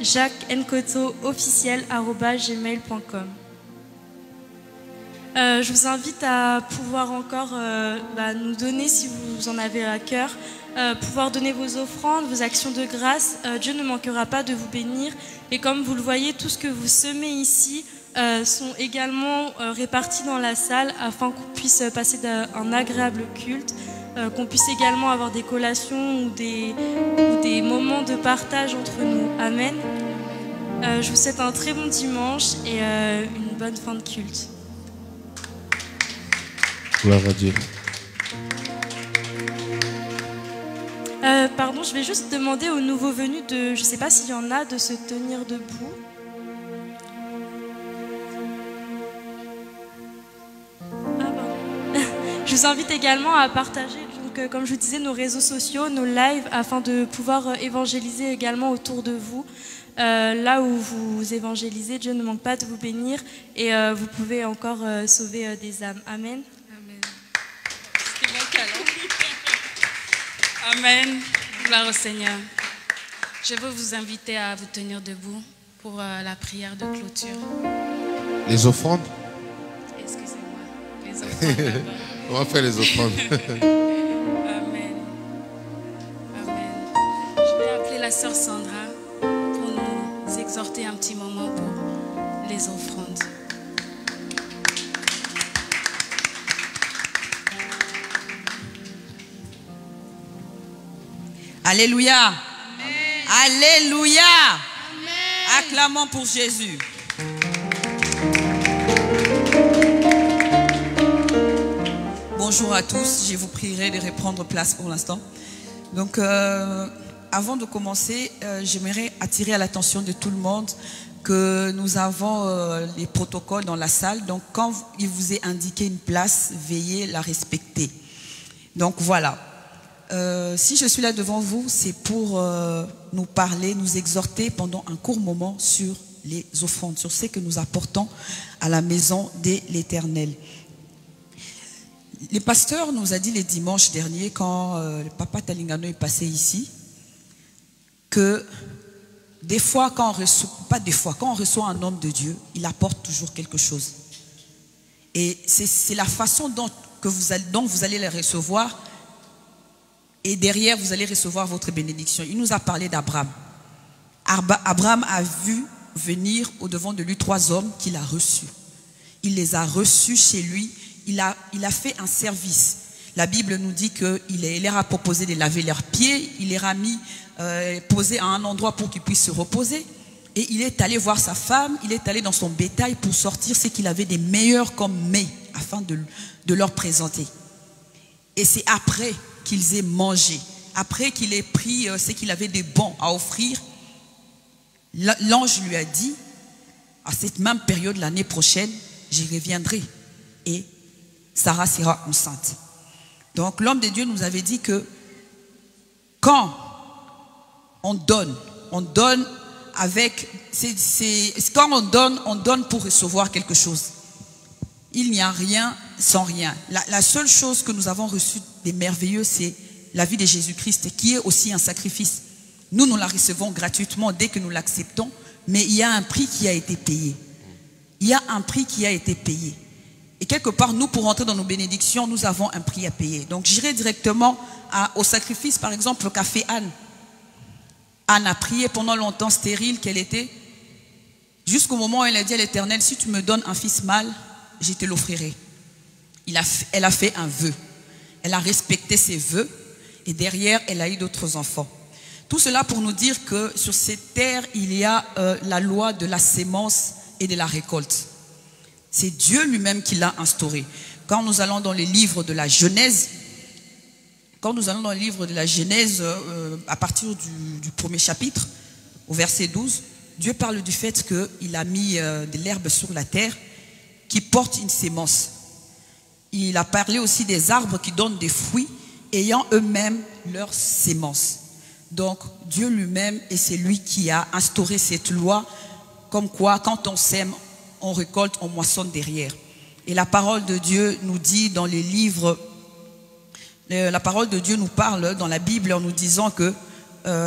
jacquesnkoto-officiel@gmail.com. Je vous invite à pouvoir encore nous donner, si vous en avez à cœur, pouvoir donner vos offrandes, vos actions de grâce. Dieu ne manquera pas de vous bénir. Et comme vous le voyez, tout ce que vous semez ici sont également répartis dans la salle afin qu'on puisse passer un agréable culte, qu'on puisse également avoir des collations ou des moments de partage entre nous. Amen. Je vous souhaite un très bon dimanche et une bonne fin de culte. Gloire à Dieu. Pardon, je vais juste demander aux nouveaux venus je ne sais pas s'il y en a, de se tenir debout. Je vous invite également à partager, donc, comme je vous disais, nos réseaux sociaux, nos lives, afin de pouvoir évangéliser également autour de vous. Là où vous évangélisez, Dieu ne manque pas de vous bénir et vous pouvez encore sauver des âmes. Amen. C'était bon câlin. Amen. Gloire au Seigneur. Je veux vous inviter à vous tenir debout pour la prière de clôture. Les offrandes? Excusez-moi. Les offrandes. On va faire les offrandes. Amen. Amen. Je vais appeler la sœur Sandra pour nous exhorter un petit moment pour les offrandes. Alléluia. Amen. Alléluia. Amen. Acclamons pour Jésus. Bonjour à tous. Je vous prierai de reprendre place pour l'instant. Donc, avant de commencer, j'aimerais attirer à l'attention de tout le monde que nous avons les protocoles dans la salle. Donc, quand il vous est indiqué une place, veuillez la respecter. Donc, voilà. Si je suis là devant vous, c'est pour nous parler, nous exhorter pendant un court moment sur les offrandes, sur ce que nous apportons à la maison de l'Éternel. Le pasteur nous a dit le dimanche dernier, quand le papa Talingano est passé ici, que des fois, quand on reçoit un homme de Dieu, il apporte toujours quelque chose. Et c'est la façon dont vous allez le recevoir. Et derrière, vous allez recevoir votre bénédiction. Il nous a parlé d'Abraham. Abraham a vu venir au-devant de lui 3 hommes qu'il a reçus. Il les a reçus chez lui. Il a fait un service. La Bible nous dit qu'il leur a proposé de laver leurs pieds. Il les a mis posés à un endroit pour qu'ils puissent se reposer. Et il est allé voir sa femme. Il est allé dans son bétail pour sortir ce qu'il avait de meilleur comme mets afin de leur présenter. Et c'est après qu'ils aient mangé, après qu'il ait pris ce qu'il avait de bon à offrir, l'ange lui a dit, à cette même période l'année prochaine, j'y reviendrai et Sarah sera enceinte. Donc l'homme de Dieu nous avait dit que quand on donne avec, quand on donne pour recevoir quelque chose. Il n'y a rien sans rien. La seule chose que nous avons reçue des merveilleux, c'est la vie de Jésus-Christ, qui est aussi un sacrifice. Nous la recevons gratuitement dès que nous l'acceptons, mais il y a un prix qui a été payé. Il y a un prix qui a été payé. Et quelque part, nous, pour entrer dans nos bénédictions, nous avons un prix à payer. Donc, j'irai directement au sacrifice, par exemple, qu'a fait Anne. Anne a prié pendant longtemps, stérile qu'elle était, jusqu'au moment où elle a dit à l'Éternel, si tu me donnes un fils mâle, je te l'offrirai. Elle a fait un vœu. Elle a respecté ses vœux et derrière, elle a eu d'autres enfants. Tout cela pour nous dire que sur cette terre, il y a la loi de la sémence et de la récolte. C'est Dieu lui-même qui l'a instauré. Quand nous allons dans les livres de la Genèse, à partir du premier chapitre, au verset 12, Dieu parle du fait qu'il a mis de l'herbe sur la terre qui porte une sémence. Il a parlé aussi des arbres qui donnent des fruits ayant eux-mêmes leur sémence. Donc Dieu lui-même, et c'est lui qui a instauré cette loi, comme quoi quand on sème, on récolte, on moissonne derrière. Et la parole de Dieu nous dit dans les livres, la parole de Dieu nous parle dans la Bible en nous disant que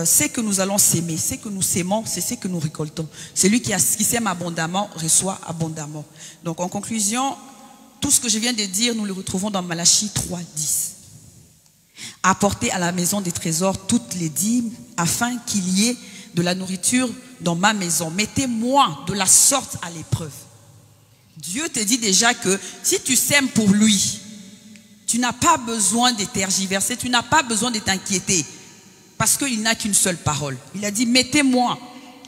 c'est que nous allons s'aimer, c'est que nous s'aimons, c'est ce que nous récoltons. Celui qui sème abondamment reçoit abondamment. Donc en conclusion, tout ce que je viens de dire, nous le retrouvons dans Malachie 3:10. Apportez à la maison des trésors toutes les dîmes afin qu'il y ait de la nourriture dans ma maison. Mettez-moi de la sorte à l'épreuve. Dieu te dit déjà que si tu sèmes pour lui, tu n'as pas besoin de tergiverser, tu n'as pas besoin de t'inquiéter parce qu'il n'a qu'une seule parole. Il a dit, mettez-moi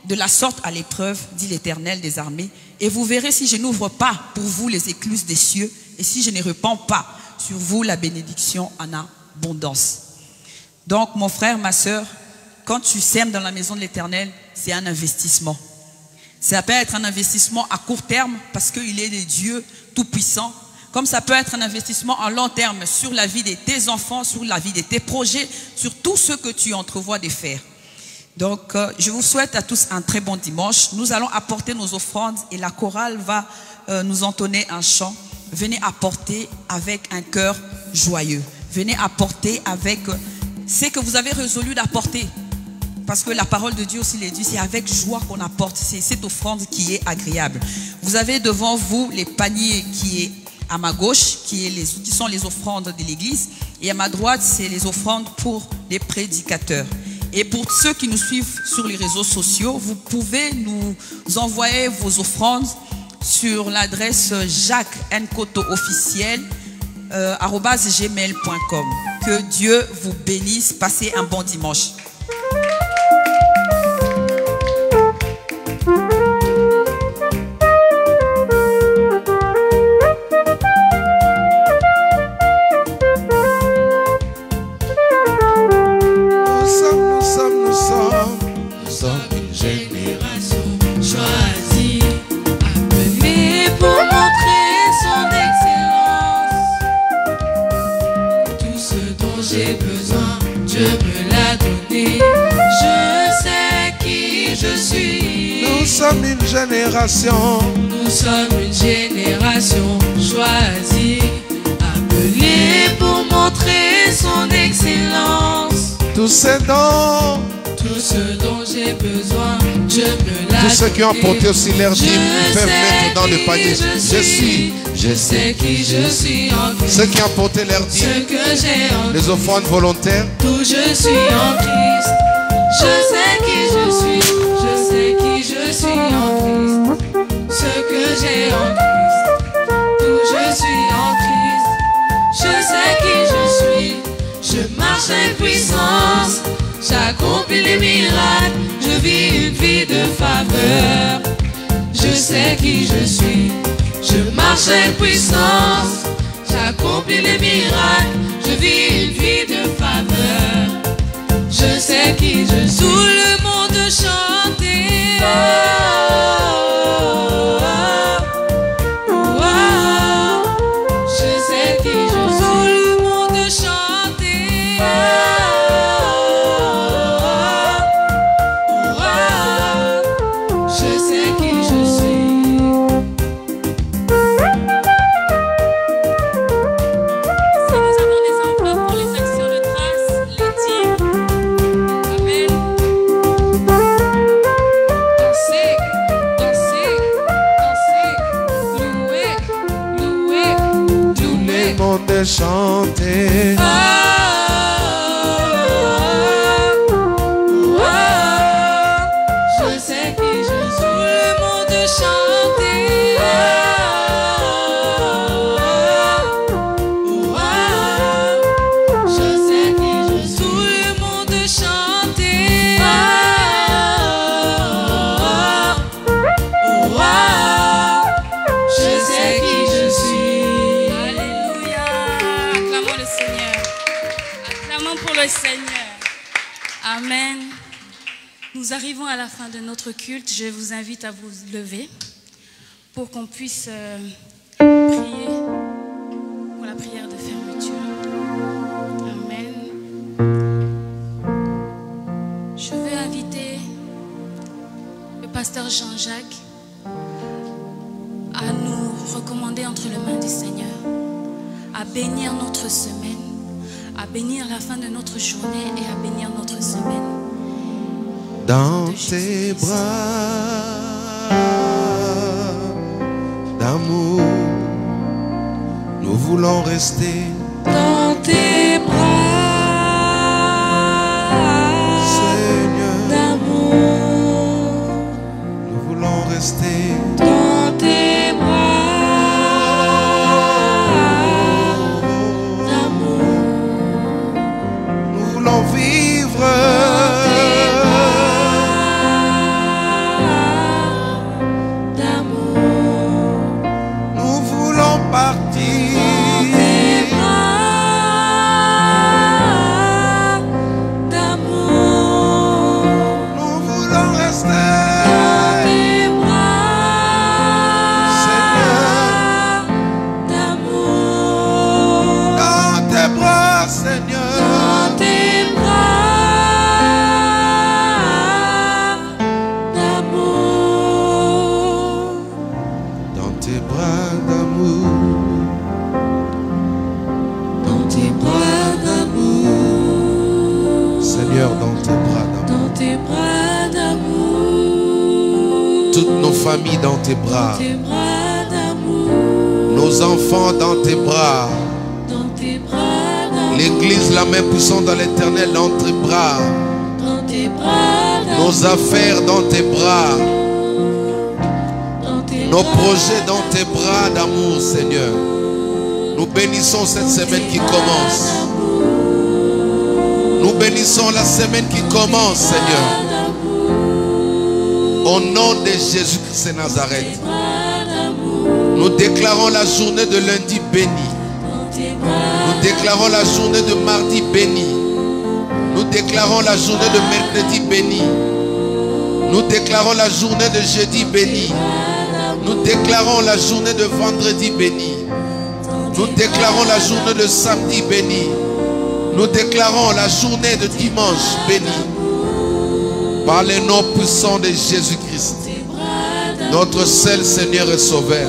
de la sorte à l'épreuve, dit l'Éternel des armées, et vous verrez si je n'ouvre pas pour vous les écluses des cieux et si je ne répands pas sur vous la bénédiction en abondance. Donc mon frère, ma soeur, quand tu sèmes dans la maison de l'Éternel, c'est un investissement. Ça peut être un investissement à court terme parce qu'il est le Dieu tout-puissant, comme ça peut être un investissement à long terme sur la vie de tes enfants, sur la vie de tes projets, sur tout ce que tu entrevois de faire. Donc, je vous souhaite à tous un très bon dimanche. Nous allons apporter nos offrandes et la chorale va nous entonner un chant. Venez apporter avec un cœur joyeux. Venez apporter avec ce que vous avez résolu d'apporter. Parce que la parole de Dieu aussi le dit, c'est avec joie qu'on apporte. C'est cette offrande qui est agréable. Vous avez devant vous les paniers qui est à ma gauche, qui sont les offrandes de l'église. Et à ma droite, c'est les offrandes pour les prédicateurs. Et pour ceux qui nous suivent sur les réseaux sociaux, vous pouvez nous envoyer vos offrandes sur l'adresse Jacques Nkoto officiel @gmail.com. Que Dieu vous bénisse. Passez un bon dimanche. Nous sommes une génération. Nous sommes une génération choisie, appelée pour montrer son excellence. Tout ce dont j'ai besoin, Dieu me l'a donné. Tous ceux qui ont apporté aussi leur dîme, ils peuvent mettre dans le panier. Je sais qui je suis en Christ. Ceux qui ont apporté leur dîme, ce que j'ai en les offrandes volontaires. Tout je suis en Christ. Je sais qui je suis. Je sais qui je suis en Christ. Ce que j'ai en Christ. Tout je suis en Christ. Je sais qui je suis. Je marche en puissance. J'accomplis les miracles. Je vis une vie de faveur. Je sais qui je suis. Je marche en puissance. J'accomplis les miracles. Je vis une vie de faveur. Je sais qui je suis. Tout le monde chantait. Je sais qui je suis. Tout le monde chantait. Je sais qui je suis. monde chanter. Je sais qui je suis. Tout le monde chanter. Je sais qui je suis. Tout le monde chanter. Je sais qui je suis. Alléluia. Acclamons le Seigneur. Acclamons pour le Seigneur. Amen. Nous arrivons à la fin de notre culte. Je vous invite à vous lever pour qu'on puisse prier pour la prière de fermeture. Amen. Je veux inviter le pasteur Jean-Jacques à nous recommander entre les mains du Seigneur, à bénir notre semaine, à bénir la fin de notre journée et à bénir notre semaine. Dans tes bras d'amour, nous voulons rester. Dans tes bras Seigneur, d'amour. nous voulons rester. Dans tes bras d'amour. Nous voulons vivre. Nous voulons partir. Nous voulons rester. Seigneur, dans tes bras, Seigneur. Dans tes bras d'amour. Dans tes bras d'amour. Seigneur, dans tes bras d'amour. Dans tes bras d'amour. Toutes nos familles dans tes bras. Tes bras d'amour. Nos enfants dans tes bras. Dans tes bras d'amour. L'église, la main puissante dans l'éternel, dans tes bras. Dans tes bras d'amour. Nos affaires dans tes bras. Dans tes Nos bras projets dans tes bras d'amour, Seigneur. Nous bénissons cette semaine qui commence. Nous bénissons la semaine qui commence, Seigneur. Au nom de Jésus-Christ de Nazareth. Nous déclarons la journée de lundi bénie. Nous déclarons la journée de mardi bénie. Nous déclarons la journée de mercredi bénie. Nous déclarons la journée de jeudi bénie. Nous déclarons la journée de vendredi bénie. Nous déclarons la journée de samedi bénie. Nous déclarons la journée de dimanche bénie. Par le nom puissant de Jésus-Christ, notre seul Seigneur et Sauveur.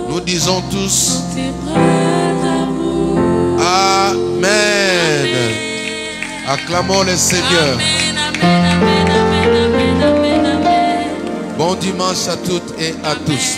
Nous disons tous Amen. Acclamons le Seigneur. Bon dimanche à toutes et à tous.